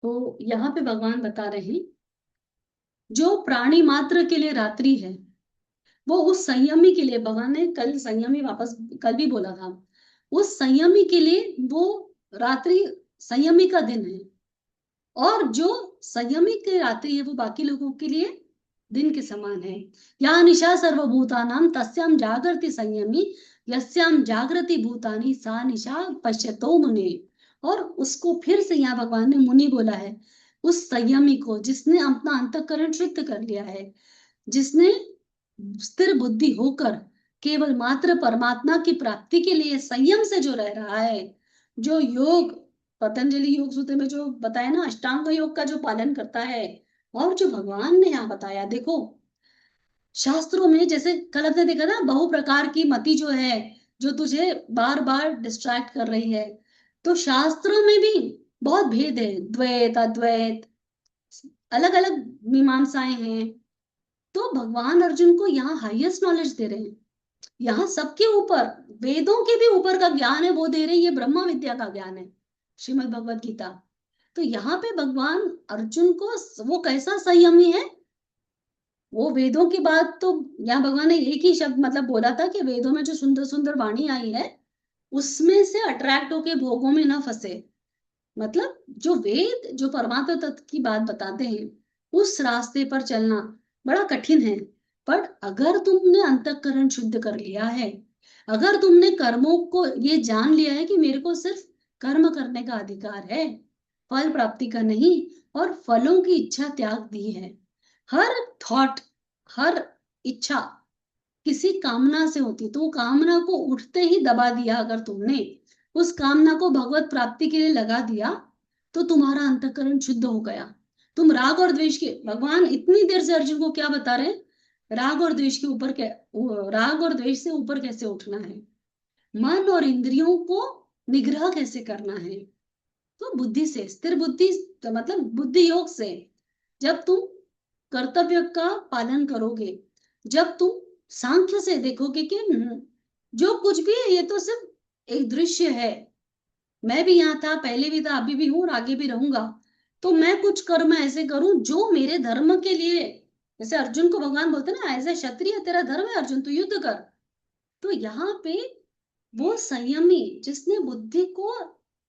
[SPEAKER 2] तो यहाँ पे भगवान बता रहे हैं, जो प्राणी मात्र के लिए रात्रि है, वो उस संयमी के लिए, भगवान ने कल संयमी वापस कल भी बोला था, उस संयमी के लिए वो रात्रि संयमी का दिन है, और जो संयमी की रात्रि है वो बाकी लोगों के लिए दिन के समान है। या निशा सर्वभूतानां तस्याम जागृति संयमी, यस्याम जागृति भूतानि सा निशा पश्यतो मुने। और उसको फिर से यहाँ भगवान ने मुनि बोला है, उस संयमी को जिसने अपना अंतःकरण शुद्ध कर लिया है, जिसने स्थिर बुद्धि होकर केवल मात्र परमात्मा की प्राप्ति के लिए संयम से जो रह रहा है, जो योग पतंजलि योग सूत्र में जो बताया ना, अष्टांग योग का जो पालन करता है, और जो भगवान ने यहाँ बताया, देखो शास्त्रों में जैसे कल हमने देखा ना, बहु प्रकार की मति जो है, जो तुझे बार बार डिस्ट्रैक्ट कर रही है, तो शास्त्रों में भी बहुत भेद है, द्वैत अद्वैत, अलग अलग मीमांसाएं हैं। तो भगवान अर्जुन को यहाँ हाईएस्ट नॉलेज दे रहे हैं, यहाँ सबके ऊपर, वेदों के भी ऊपर का ज्ञान है वो दे रहे हैं, ये ब्रह्मा विद्या का ज्ञान है, श्रीमद् भगवत गीता। तो यहाँ पे भगवान अर्जुन को वो कैसा संयमी है, वो वेदों की बात तो यहाँ भगवान ने एक ही शब्द मतलब बोला था कि वेदों में जो सुंदर सुंदर वाणी आई है उसमें से अट्रैक्ट होके भोगों में ना फंसे। मतलब जो वेद जो परमात्मा तत्व की बात बताते हैं उस रास्ते पर चलना बड़ा कठिन है। पर अगर तुमने अंतःकरण शुद्ध कर लिया है, अगर तुमने कर्मों को ये जान लिया है कि मेरे को सिर्फ कर्म करने का अधिकार है, फल प्राप्ति का नहीं, और फलों की इच्छा त्याग दी है, हर थॉट, हर इच्छा किसी कामना से होती, तो कामना को उठते ही दबा दिया, अगर तुमने उस कामना को भगवत प्राप्ति के लिए लगा दिया, तो तुम्हारा अंतःकरण शुद्ध हो गया। तुम राग और द्वेष के, भगवान इतनी देर से अर्जुन को क्या बता रहे हैं, राग और द्वेष के ऊपर, राग और द्वेष से ऊपर कैसे उठना है, मन और इंद्रियों को निग्रह कैसे करना है। तो बुद्धि से, स्थिर बुद्धि मतलब बुद्धि योग से, जब तुम कर्तव्य का पालन करोगे, जब तुम सांख्य से देखोगे कि जो कुछ भी है ये तो सिर्फ एक दृश्य है, मैं भी यहाँ था, पहले भी था, अभी भी हूँ और आगे भी रहूंगा, तो मैं कुछ कर्म ऐसे करूं जो मेरे धर्म के लिए, जैसे अर्जुन को भगवान बोलते ना, एज ए क्षत्रिय तेरा धर्म है अर्जुन, तू युद्ध कर। तो यहाँ पे वो संयमी जिसने बुद्धि को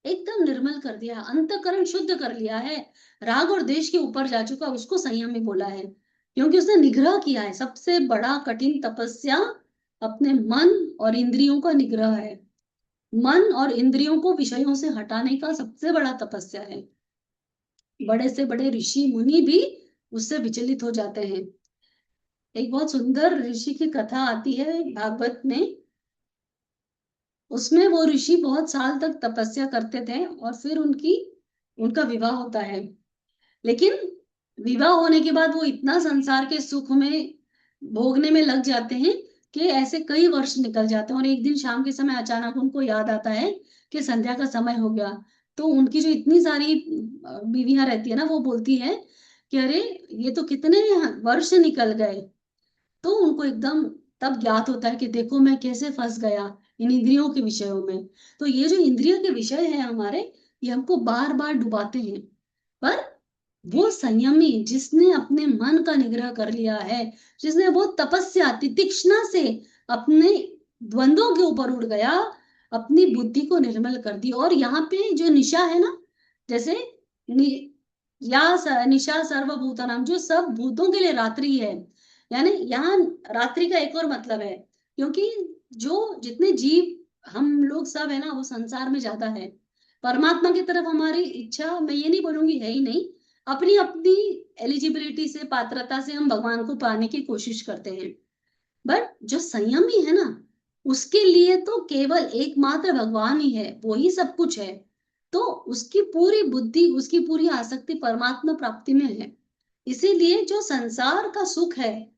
[SPEAKER 2] एकदम निर्मल कर दिया, अंतःकरण शुद्ध कर लिया है, राग और देश के ऊपर जा चुका, उसको संयमी बोला है, क्योंकि उसने निग्रह किया है। सबसे बड़ा कठिन तपस्या अपने मन और इंद्रियों का निग्रह है, मन और इंद्रियों को विषयों से हटाने का सबसे बड़ा तपस्या है। बड़े से बड़े ऋषि मुनि भी उससे विचलित हो जाते हैं। एक बहुत सुंदर ऋषि की कथा आती है भागवत में, उसमें वो ऋषि बहुत साल तक तपस्या करते थे और फिर उनका विवाह होता है। लेकिन विवाह होने के बाद वो इतना संसार के सुख में भोगने में लग जाते हैं कि ऐसे कई वर्ष निकल जाते हैं, और एक दिन शाम के समय अचानक उनको याद आता है कि संध्या का समय हो गया। तो उनकी जो इतनी सारी बीवियां रहती है ना, वो बोलती है कि अरे ये तो कितने वर्ष निकल गए। तो उनको एकदम तब ज्ञात होता है कि देखो मैं कैसे फंस गया इन इंद्रियों के विषयों में। तो ये जो इंद्रियों के विषय है हमारे, ये हमको बार बार डुबाते हैं। पर वो संयमी जिसने अपने मन का निग्रह कर लिया है, जिसने वो तपस्या तितिक्षणा से अपने द्वंद्वों के ऊपर उड़ गया, अपनी बुद्धि को निर्मल कर दी। और यहाँ पे जो निशा है ना, जैसे निशा सर्वभूतानाम, जो सब भूतों के लिए रात्रि है, यानी यहाँ रात्रि का एक और मतलब है, क्योंकि जो जितने जीव हम लोग सब है ना, वो संसार में ज्यादा है, परमात्मा की तरफ हमारी इच्छा मैं ये नहीं बोलूंगी है ही नहीं, अपनी अपनी एलिजिबिलिटी से, पात्रता से हम भगवान को पाने की कोशिश करते हैं। बट जो संयमी है ना, उसके लिए तो केवल एकमात्र भगवान ही है, वो ही सब कुछ है। तो उसकी पूरी बुद्धि, उसकी पूरी आसक्ति परमात्मा प्राप्ति में है। इसीलिए जो संसार का सुख है,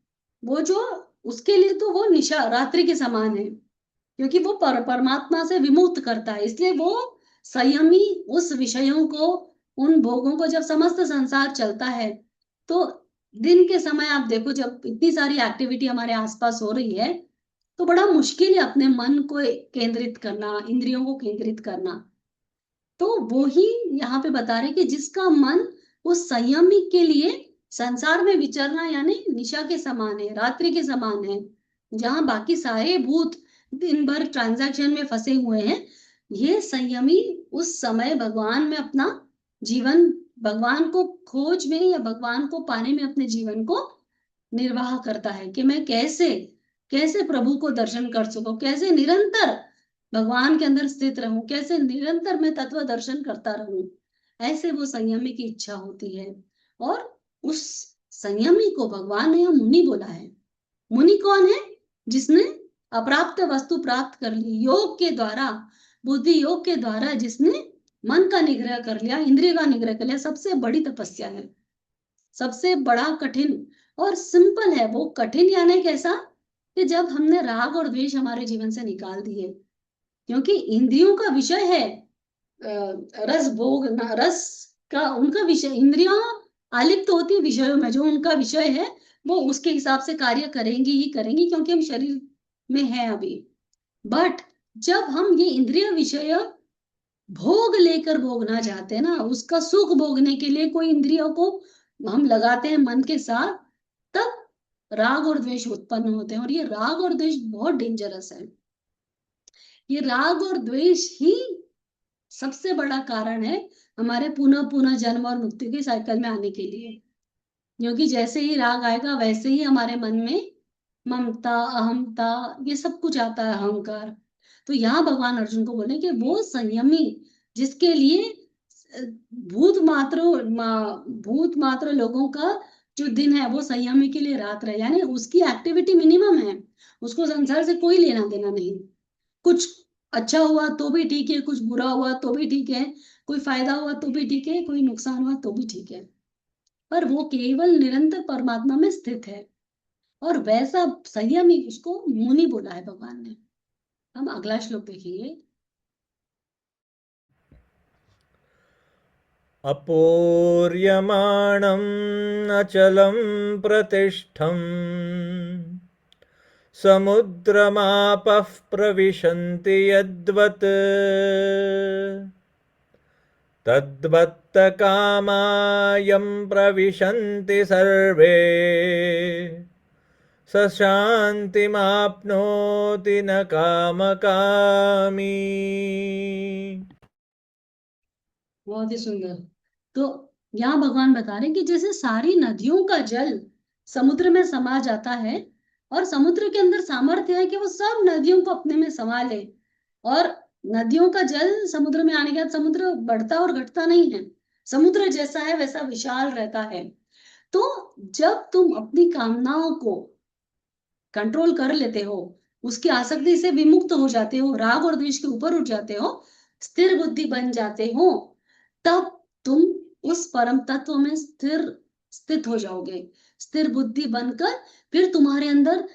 [SPEAKER 2] वो जो उसके लिए तो वो निशा रात्रि के समान है, क्योंकि वो परमात्मा से विमुक्त करता है। इसलिए वो संयमी उस विषयों को, उन भोगों को, जब समस्त संसार चलता है, तो दिन के समय आप देखो जब इतनी सारी एक्टिविटी हमारे आसपास हो रही है, तो बड़ा मुश्किल है अपने मन को केंद्रित करना, इंद्रियों को केंद्रित करना। तो वो ही यहाँ पे बता रहे कि जिसका मन उस संयमी के लिए संसार में विचरना यानी निशा के समान है, रात्रि के समान है, जहां बाकी सारे भूत दिन भर ट्रांजैक्शन में फंसे हुए हैं, ये संयमी उस समय भगवान में अपना जीवन, भगवान को खोज में या भगवान को पाने में अपने जीवन को निर्वाह करता है कि मैं कैसे कैसे प्रभु को दर्शन कर सकूं, कैसे निरंतर भगवान के अंदर स्थित रहूं, कैसे निरंतर मैं तत्व दर्शन करता रहूं। ऐसे वो संयमी की इच्छा होती है। और उस संयमी को भगवान ने मुनि बोला है। मुनि कौन है? जिसने अप्राप्त वस्तु प्राप्त कर ली, योग के द्वारा, बुद्धि योग के द्वारा जिसने मन का निग्रह कर लिया, इंद्रिय का निग्रह कर लिया। सबसे बड़ी तपस्या है, सबसे बड़ा कठिन और सिंपल है वो। कठिन यानी कैसा कि जब हमने राग और द्वेष हमारे जीवन से निकाल दिए, क्योंकि इंद्रियों का विषय है रस भोग, रस का उनका विषय, इंद्रियां आलिप्त होती विषयों में, जो उनका विषय है वो उसके हिसाब से कार्य करेंगी ही करेंगी, क्योंकि हम शरीर में हैं अभी। बट जब हम ये इंद्रिय विषय भोग लेकर भोगना चाहते हैं ना, उसका सुख भोगने के लिए कोई इंद्रियों को हम लगाते हैं मन के साथ, तब राग और द्वेष उत्पन्न होते हैं। और ये राग और द्वेष बहुत डेंजरस है। ये राग और द्वेष ही सबसे बड़ा कारण है हमारे पुनः पुनः जन्म और मृत्यु के साइकिल में आने के लिए। क्योंकि जैसे ही राग आएगा वैसे ही हमारे मन में ममता, अहमता, ये सब कुछ आता है, अहंकार। तो यहाँ भगवान अर्जुन को बोले कि वो संयमी जिसके लिए भूत मात्र लोगों का जो दिन है वो संयमी के लिए रात रहे, यानी उसकी एक्टिविटी मिनिमम है, उसको संसार से कोई लेना देना नहीं। कुछ अच्छा हुआ तो भी ठीक है, कुछ बुरा हुआ तो भी ठीक है, कोई फायदा हुआ तो भी ठीक है, कोई नुकसान हुआ तो भी ठीक है, पर वो केवल निरंतर परमात्मा में स्थित है। और वैसा संयमी उसको मुनि बोला है भगवान ने। हम अगला श्लोक देखेंगे।
[SPEAKER 1] अपूर्यमाणं अचलं प्रतिष्ठम् समुद्रमापः प्रविशन्ति यद्वत् तद्वत्तकामायं प्रविशन्ति सर्वे स शान्तिमाप्नोति न कामकामी।
[SPEAKER 2] बहुत ही सुंदर। तो यहाँ भगवान बता रहे हैं कि जैसे सारी नदियों का जल समुद्र में समा जाता है, और समुद्र के अंदर सामर्थ्य है कि वो सब नदियों को अपने में समा ले, और नदियों का जल समुद्र में आने के बाद समुद्र बढ़ता और घटता नहीं है, समुद्र जैसा है वैसा विशाल रहता है। तो जब तुम अपनी कामनाओं को कंट्रोल कर लेते हो, उसकी आसक्ति से विमुक्त हो जाते हो, राग और द्वेष के ऊपर उठ जाते हो, स्थिर बुद्धि बन जाते हो, तब तुम उस परम तत्व में स्थित हो जाओगे। स्थिर बुद्धि बनकर फिर तुम्हारे अंदर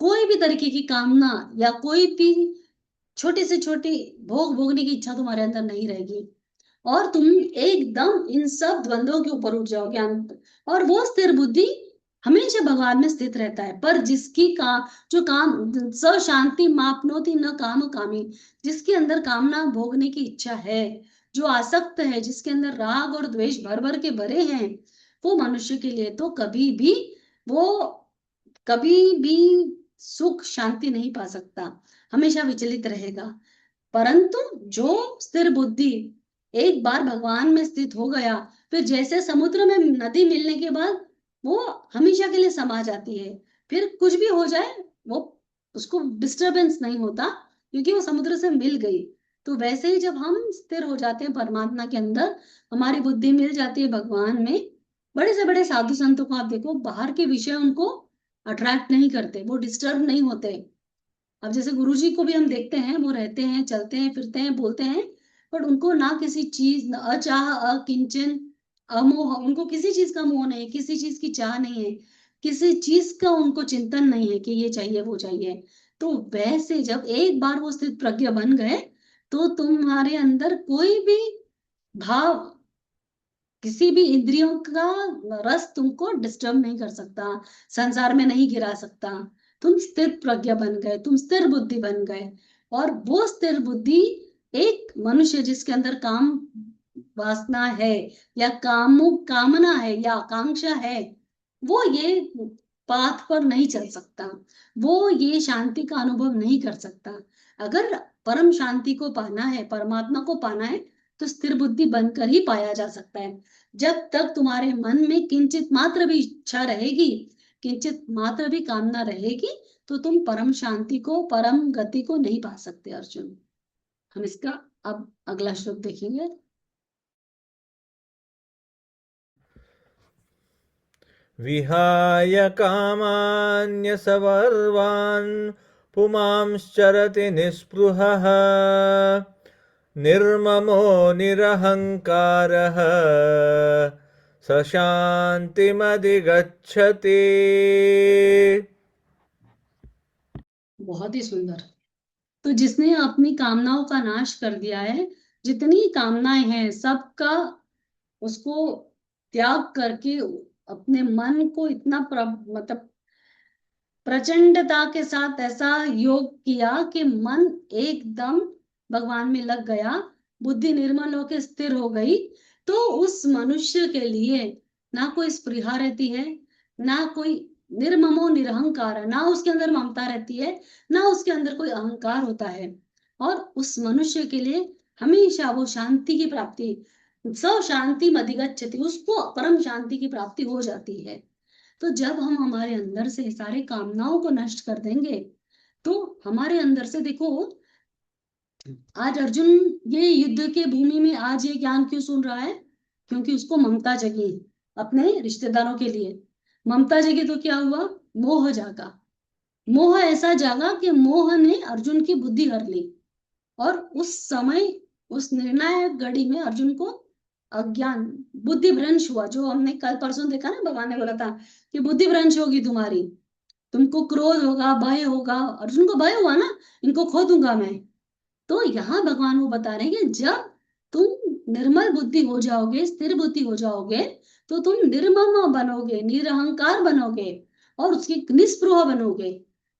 [SPEAKER 2] कोई भी तरीके की कामना या कोई भी छोटी से छोटी भोग भोगने की इच्छा तुम्हारे अंदर नहीं रहेगी, और तुम एकदम इन सब द्वंद्वों के ऊपर उठ जाओगे। और वो स्थिर बुद्धि हमेशा भगवान में स्थित रहता है। पर जिसकी जो काम स शांति मापनोति न काम कामी, जिसके अंदर कामना भोगने की इच्छा है, जो आसक्त है, जिसके अंदर राग और द्वेष भर भर के भरे हैं, वो मनुष्य के लिए तो कभी भी सुख शांति नहीं पा सकता, हमेशा विचलित रहेगा। परंतु जो स्थिर बुद्धि एक बार भगवान में स्थित हो गया, फिर जैसे समुद्र में नदी मिलने के बाद वो हमेशा के लिए समा जाती है, फिर कुछ भी हो जाए वो उसको डिस्टरबेंस नहीं होता, क्योंकि वो समुद्र से मिल गई। तो वैसे ही जब हम स्थिर हो जाते हैं परमात्मा के अंदर, हमारी बुद्धि मिल जाती है भगवान में। बड़े से बड़े साधु संतों को आप देखो, बाहर के विषय उनको अट्रैक्ट नहीं करते, वो डिस्टर्ब नहीं होते। अब जैसे गुरुजी को भी हम देखते हैं, वो रहते हैं, चलते हैं, फिरते हैं, बोलते हैं, बट उनको ना किसी चीज, न अचाह अकिंचन अमोह, उनको किसी चीज का मोह नहीं है, किसी चीज की चाह नहीं है, किसी चीज का उनको चिंतन नहीं है कि ये चाहिए वो चाहिए। तो वैसे जब एक बार वो स्थित प्रज्ञ बन गए, तो तुम्हारे अंदर कोई भी भाव, किसी भी इंद्रियों का रस तुमको डिस्टर्ब नहीं कर सकता, संसार में नहीं गिरा सकता। तुम स्थिर प्रज्ञा बन गए, तुम स्थिर बुद्धि बन गए, और वो स्थिर बुद्धि एक मनुष्य जिसके अंदर काम वासना है या कामना है या आकांक्षा है, वो ये पाथ पर नहीं चल सकता, वो ये शांति का अनुभव नहीं कर सकता। अगर परम शांति को पाना है, परमात्मा को पाना है, तो स्थिर बुद्धि बनकर ही पाया जा सकता है। जब तक तुम्हारे मन में किंचित मात्र भी इच्छा रहेगी, किंचित मात्र भी कामना रहेगी, तो तुम परम शांति को, परम गति को नहीं पा सकते अर्जुन। हम इसका अब अगला श्लोक देखेंगे।
[SPEAKER 1] विहाय कामान्यसवर्वान् पुमांश्चरति निःस्पृहः निर्ममो निरहङ्कारः स शान्तिमधिगच्छति।
[SPEAKER 2] बहुत ही सुंदर। तो जिसने अपनी कामनाओं का नाश कर दिया है, जितनी कामनाएं हैं सबका उसको त्याग करके अपने मन को इतना मतलब प्रचंडता के साथ ऐसा योग किया कि मन एकदम भगवान में लग गया, बुद्धि निर्मल होकर स्थिर हो गई, तो उस मनुष्य के लिए ना कोई स्पृहा रहती है, ना कोई निर्ममो निरहंकार, ना उसके अंदर ममता रहती है, ना उसके अंदर कोई अहंकार होता है। और उस मनुष्य के लिए हमेशा वो शांति की प्राप्ति, स शांति मधिगच्छति, उसको परम शांति की प्राप्ति हो जाती है। तो जब हम हमारे अंदर से सारे कामनाओं को नष्ट कर देंगे, तो हमारे अंदर से देखो, आज अर्जुन ये युद्ध के भूमि में आज ये ज्ञान क्यों सुन रहा है? क्योंकि उसको ममता जगी अपने रिश्तेदारों के लिए। ममता जगी तो क्या हुआ? मोह जागा। मोह ऐसा जागा कि मोह ने अर्जुन की बुद्धि हर ली, और उस समय, उस निर्णायक घड़ी में अर्जुन को अज्ञान, बुद्धि भ्रंश हुआ। जो हमने कल परसों देखा ना, भगवान ने बोला था कि बुद्धि भ्रंश होगी तुम्हारी, तुमको क्रोध होगा, भय होगा। अर्जुन को भय हुआ ना, इनको खो दूंगा मैं। तो यहाँ भगवान वो बता रहे हैं कि जब तुम निर्मल बुद्धि हो जाओगे, स्थिर बुद्धि हो जाओगे, तो तुम निर्मम बनोगे, निरहंकार बनोगे, और उसकी निस्पृह बनोगे।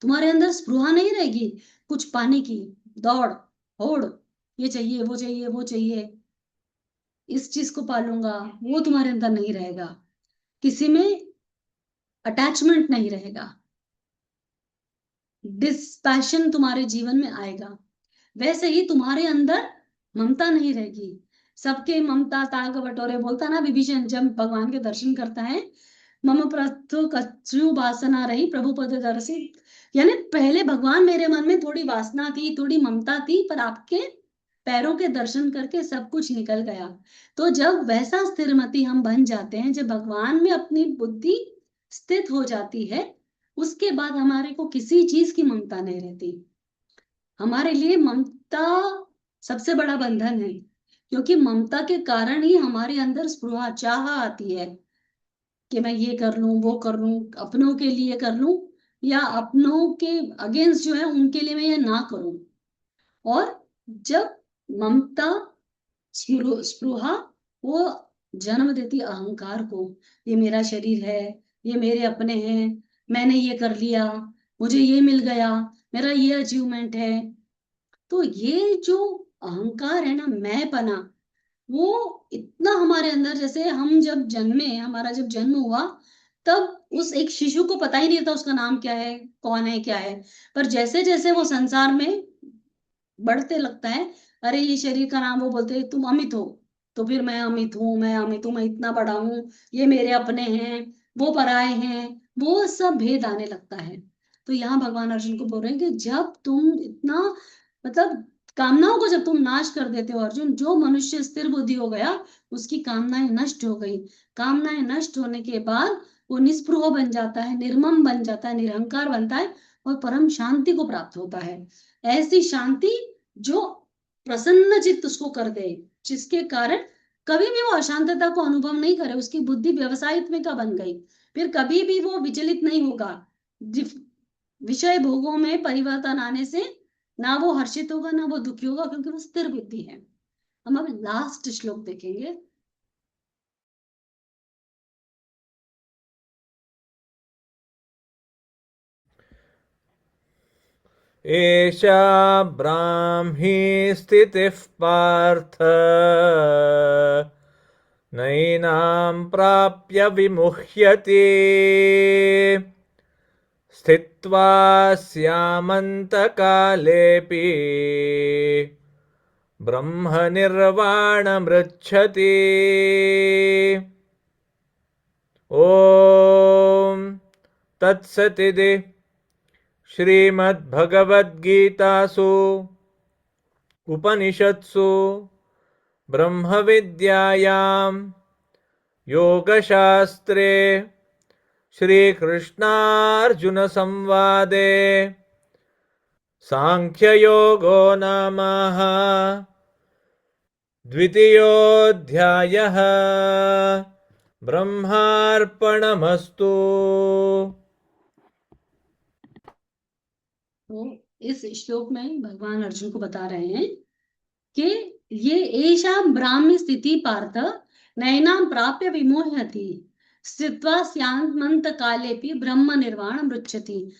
[SPEAKER 2] तुम्हारे अंदर स्पृहा नहीं रहेगी कुछ पाने की, दौड़ होड़, ये चाहिए वो चाहिए वो चाहिए, इस चीज को पालूंगा, वो तुम्हारे अंदर नहीं रहेगा। किसी में अटैचमेंट नहीं रहेगा, डिस्पैशन तुम्हारे जीवन में आएगा। वैसे ही तुम्हारे अंदर ममता नहीं रहेगी। सबके ममता ताग बटोरे, बोलता ना विभीषण जब भगवान के दर्शन करता है, मम प्रथु कछु वासना रही प्रभु पद दर्शी। यानी पहले भगवान मेरे मन में थोड़ी वासना थी, थोड़ी ममता थी, पर आपके पैरों के दर्शन करके सब कुछ निकल गया। तो जब वैसा स्थिरमति हम बन जाते हैं, जब भगवान में अपनी बुद्धि स्थित हो जाती है, उसके बाद हमारे को किसी चीज की ममता नहीं रहती। हमारे लिए ममता सबसे बड़ा बंधन है, क्योंकि ममता के कारण ही हमारे अंदर स्पृहा, चाह आती है कि मैं ये कर लूं, वो कर लूं, अपनों के लिए कर लूं, या अपनों के अगेंस्ट जो है उनके लिए मैं ये ना करूं। और जब ममता, स्पृहा, वो जन्म देती अहंकार को। ये मेरा शरीर है, ये मेरे अपने हैं, मैंने ये कर लिया, मुझे ये मिल गया, मेरा ये अचीवमेंट है। तो ये जो अहंकार है ना, मैंपना, वो इतना हमारे अंदर, जैसे हम जब जन्मे, हमारा जब जन्म हुआ, तब उस एक शिशु को पता ही नहीं था उसका नाम क्या है, कौन है, क्या है। पर जैसे जैसे वो संसार में बढ़ते लगता है, अरे ये शरीर का नाम, वो बोलते हैं तुम अमित हो, तो फिर मैं अमित हूँ, मैं अमित हूँ, मैं इतना बड़ा हूँ, ये मेरे अपने हैं, वो पराए हैं, वो सब भेद आने लगता है। तो यहाँ भगवान अर्जुन को बोल रहे हैं कि जब तुम इतना, मतलब कामनाओं को जब तुम नाश कर देते हो अर्जुन, जो मनुष्य स्थिर बुद्धि हो गया, उसकी कामनाएं नष्ट हो गई। कामनाएं नष्ट होने के बाद वो निस्पृह बन जाता है, निर्मम बन जाता है, निरहंकार बनता है, और परम शांति को प्राप्त होता है। ऐसी शांति जो प्रसन्न चित्त उसको कर दे, जिसके कारण कभी भी वो अशांतता को अनुभव नहीं करे, उसकी बुद्धि व्यवसायित्व का बन गई, फिर कभी भी वो विचलित नहीं होगा। विषय भोगों में परिवर्तन आने से ना वो हर्षित होगा, ना वो दुखी होगा, क्योंकि वो स्थिर बुद्धि है। हम अब लास्ट श्लोक देखेंगे।
[SPEAKER 1] एषा ब्राह्मी स्थितिः पार्थ नैनां प्राप्य विमुह्यति स्थित्वा स्यामन्तकालेऽपि ब्रह्मनिर्वाणमृच्छति। ॐ तत्सदिति श्रीमद्भगवद्गीतासु उपनिषत्सु ब्रह्मविद्यायां योगशास्त्रे श्रीकृष्णार्जुनसंवादे सांख्ययोगो नाम द्वितीयोऽध्यायः। ब्रह्मार्पणमस्तु।
[SPEAKER 2] तो इस श्लोक में भगवान अर्जुन को बता रहे हैं कि ये एषा ब्राह्मी स्थिति पार्थ नैनां प्राप्य विमोह्यति स्थित्वा स्यान्मन्त कालेपि ब्रह्म निर्वाण मृच्छति।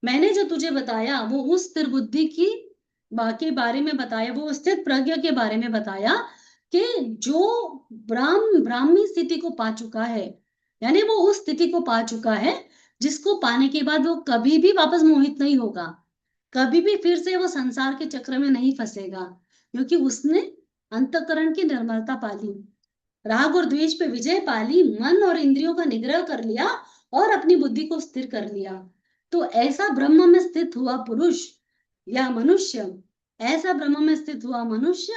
[SPEAKER 2] मैंने जो तुझे बताया वो उस स्थिर बुद्धि की के बारे में बताया, वो स्थित प्रज्ञा के बारे में बताया कि जो ब्राह्मी स्थिति को पा चुका है, यानी वो उस स्थिति को पा चुका है जिसको पाने के बाद वो कभी भी वापस मोहित नहीं होगा, कभी भी फिर से वो संसार के चक्र में नहीं फंसेगा, क्योंकि उसने अंतःकरण की निर्मलता पाली, राग और द्वेष पे विजय पाली, मन और इंद्रियों का निग्रह कर लिया और अपनी बुद्धि को स्थिर कर लिया। तो ऐसा ब्रह्म में स्थित हुआ पुरुष या मनुष्य, ऐसा ब्रह्म में स्थित हुआ मनुष्य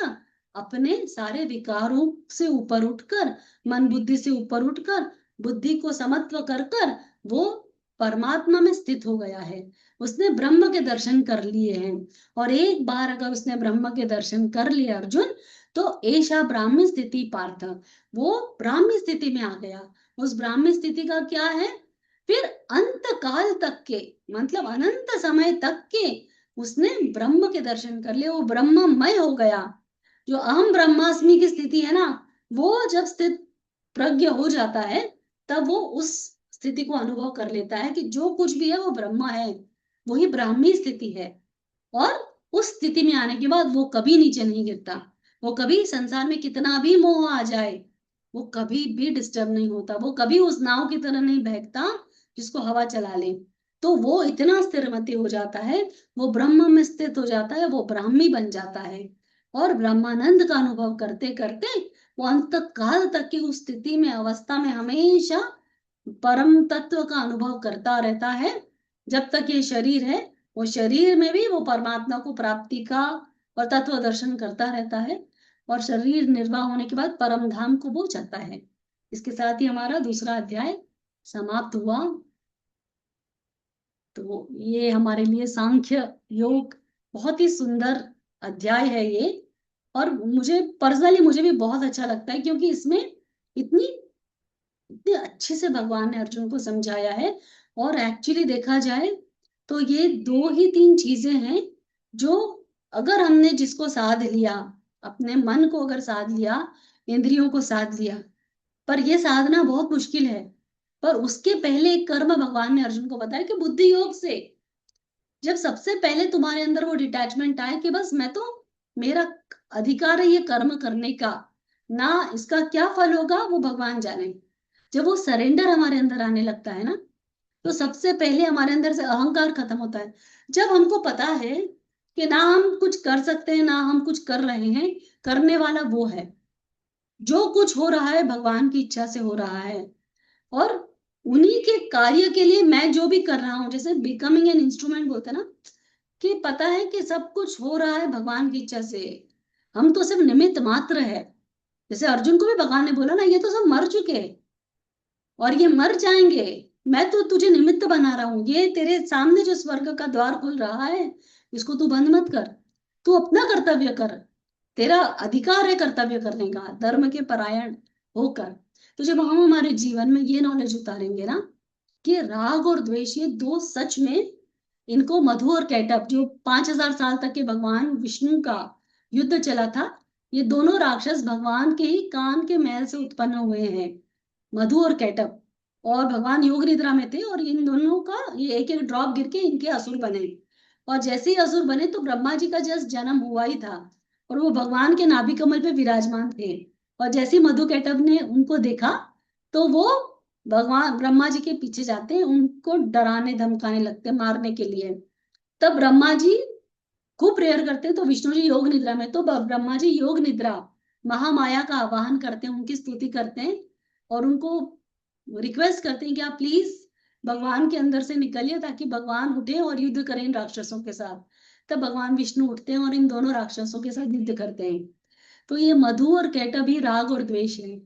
[SPEAKER 2] अपने सारे विकारों से ऊपर उठकर, मन बुद्धि से ऊपर उठकर, बुद्धि को समत्व कर कर वो परमात्मा में स्थित हो गया है। उसने ब्रह्म के दर्शन कर लिए हैं, और एक बार अगर उसने ब्रह्म के दर्शन कर लिए अर्जुन, तो ऐसा ब्राह्मी स्थिति पार्थ, वो ब्राह्मी स्थिति में आ गया। उस ब्राह्मी स्थिति का क्या है, फिर अंत काल तक के, मतलब अनंत समय तक के उसने ब्रह्म के दर्शन कर लिए, वो ब्रह्ममय हो गया। जो अहम ब्रह्मास्मि की स्थिति है ना, वो जब स्थित प्रज्ञ हो जाता है तब वो उस स्थिति को अनुभव कर लेता है कि जो कुछ भी है वो ब्रह्म है, वही ब्राह्मी स्थिति है। और उस स्थिति में आने के बाद वो कभी नीचे नहीं गिरता, वो कभी संसार में कितना भी मोह आ जाए वो कभी भी डिस्टर्ब नहीं होता, वो कभी उस नाव की तरह नहीं बहकता जिसको हवा चला ले। तो वो इतना स्थिरमति हो जाता है, वो ब्रह्म में स्थित हो जाता है, वो ब्राह्मी बन जाता है, और ब्रह्मानंद का अनुभव करते करते वो अंत काल तक की उस स्थिति में, अवस्था में हमेशा परम तत्व का अनुभव करता रहता है। जब तक ये शरीर है, वो शरीर में भी वो परमात्मा को प्राप्ति का और तत्व दर्शन करता रहता है, और शरीर निर्वाह होने के बाद परम धाम को वो जाता है। इसके साथ ही हमारा दूसरा अध्याय समाप्त हुआ। तो ये हमारे लिए सांख्य योग बहुत ही सुंदर अध्याय है ये, और मुझे पर्सनली मुझे भी बहुत अच्छा लगता है, क्योंकि इसमें इतनी इतने अच्छे से भगवान ने अर्जुन को समझाया है। और एक्चुअली देखा जाए तो ये दो ही तीन चीजें हैं जो अगर हमने जिसको साध लिया, अपने मन को अगर साध लिया, इंद्रियों को साध लिया, पर ये साधना बहुत मुश्किल है। पर उसके पहले एक कर्म भगवान ने अर्जुन को बताया कि बुद्धि योग से जब सबसे पहले तुम्हारे अंदर वो डिटैचमेंट आए कि बस मैं तो, मेरा अधिकार है ये कर्म करने का, ना इसका क्या फल होगा वो भगवान जाने। जब वो सरेंडर हमारे अंदर आने लगता है ना, तो सबसे पहले हमारे अंदर से अहंकार खत्म होता है। जब हमको पता है कि ना हम कुछ कर सकते हैं ना हम कुछ कर रहे हैं, करने वाला वो है, जो कुछ हो रहा है भगवान की इच्छा से हो रहा है, और उन्हीं के कार्य के लिए मैं जो भी कर रहा हूं, जैसे बिकमिंग एन इंस्ट्रूमेंट बोलते हैं ना, कि पता है कि सब कुछ हो रहा है भगवान की इच्छा से, हम तो सिर्फ निमित्त मात्र है। जैसे अर्जुन को भी भगवान ने बोला ना, ये तो सब मर चुके हैं और ये मर जाएंगे, मैं तो तुझे निमित्त बना रहा हूं, ये तेरे सामने जो स्वर्ग का द्वार खुल रहा है इसको तू बंद मत कर, तू अपना कर्तव्य कर, तेरा अधिकार है कर्तव्य करने का, धर्म के परायण होकर। तो जब हम हमारे जीवन में ये नॉलेज उतारेंगे ना कि राग और द्वेष ये दो सच में, इनको मधु और कैटभ, जो 5000 साल तक के भगवान विष्णु का युद्ध चला था, ये दोनों राक्षस भगवान के ही कान के मैल से उत्पन्न हुए हैं, मधु और कैटभ। और भगवान योग निद्रा में थे और इन दोनों का ये एक एक ड्रॉप गिर के इनके असुर बने, और जैसे ही असुर बने तो ब्रह्मा जी का जस्ट जन्म हुआ ही था और वो भगवान के नाभि कमल पे विराजमान थे। और जैसे ही मधुकैटभ ने उनको देखा तो वो भगवान ब्रह्मा जी के पीछे जाते हैं, उनको डराने धमकाने लगते हैं, मारने के लिए। तब ब्रह्मा जी खूब प्रेयर करते हैं, तो विष्णु जी योग निद्रा में, तो ब्रह्मा जी योग निद्रा महामाया का आवाहन करते हैं, उनकी स्तुति करते हैं और उनको रिक्वेस्ट करते हैं कि आप प्लीज भगवान के अंदर से निकलिए ताकि भगवान उठे और युद्ध करें इन राक्षसों के साथ। तब भगवान विष्णु उठते हैं और इन दोनों राक्षसों के साथ युद्ध करते हैं। तो ये मधु और कैटभ ही राग और द्वेष है,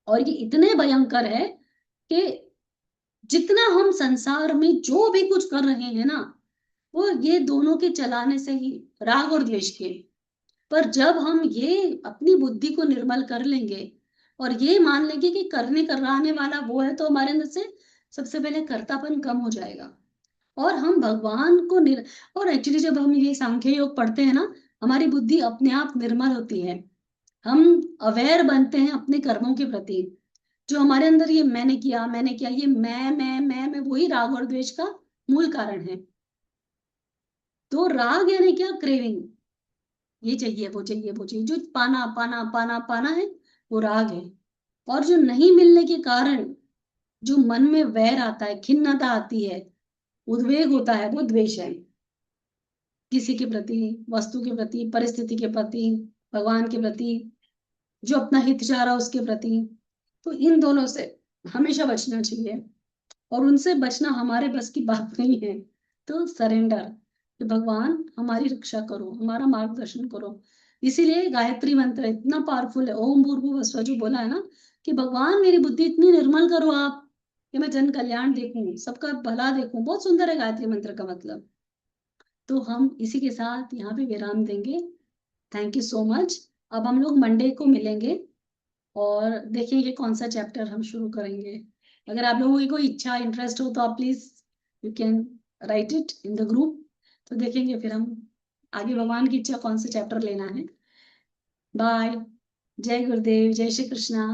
[SPEAKER 2] और ये इतने भयंकर है कि जितना हम संसार में जो भी कुछ कर रहे हैं ना, वो ये दोनों के चलाने से ही, राग और द्वेष के। पर जब हम ये अपनी बुद्धि को निर्मल कर लेंगे और ये मान लेंगे कि करने कराने वाला वो है, तो हमारे अंदर से सबसे पहले कर्तापन कम हो जाएगा और हम भगवान को और एक्चुअली जब हम ये सांख्य योग पढ़ते हैं ना, हमारी बुद्धि अपने आप निर्मल होती है। हम अवेयर बनते हैं अपने कर्मों के प्रति। जो हमारे अंदर ये मैंने किया, ये मैं वही राग और द्वेष का मूल कारण है। तो राग यानी क्या? क्रेविंग, ये चाहिए वो चाहिए वो चाहिए, जो पाना पाना पाना पाना है, वो राग है। और जो नहीं मिलने के कारण जो मन में वैर आता है, खिन्नता आती है, उद्वेग होता है, वो द्वेष है। किसी के प्रति, वस्तु के प्रति, परिस्थिति के प्रति, भगवान के प्रति, जो अपना हित चाह रहा उसके प्रति। तो इन दोनों से हमेशा बचना चाहिए और उनसे बचना हमारे बस की बात नहीं है। तो सरेंडर, कि भगवान हमारी रक्षा करो, हमारा मार्गदर्शन करो। इसीलिए गायत्री मंत्र इतना पावरफुल है, ओम भूर्भुवः स्वः जो बोला है ना, कि भगवान मेरी बुद्धि इतनी निर्मल करो आप कि मैं जन कल्याण देखूं, सबका भला देखूं। बहुत सुंदर है गायत्री मंत्र का मतलब। तो हम इसी के साथ यहाँ पे विराम देंगे। Thank you so much. अब हम लोग मंडे को मिलेंगे और देखेंगे कौन सा चैप्टर हम शुरू करेंगे। अगर आप लोगों की कोई इच्छा इंटरेस्ट हो तो आप please you can write it in the group. तो देखेंगे फिर हम आगे भगवान की इच्छा कौन सा चैप्टर लेना है। बाय। जय गुरुदेव, जय श्री कृष्णा।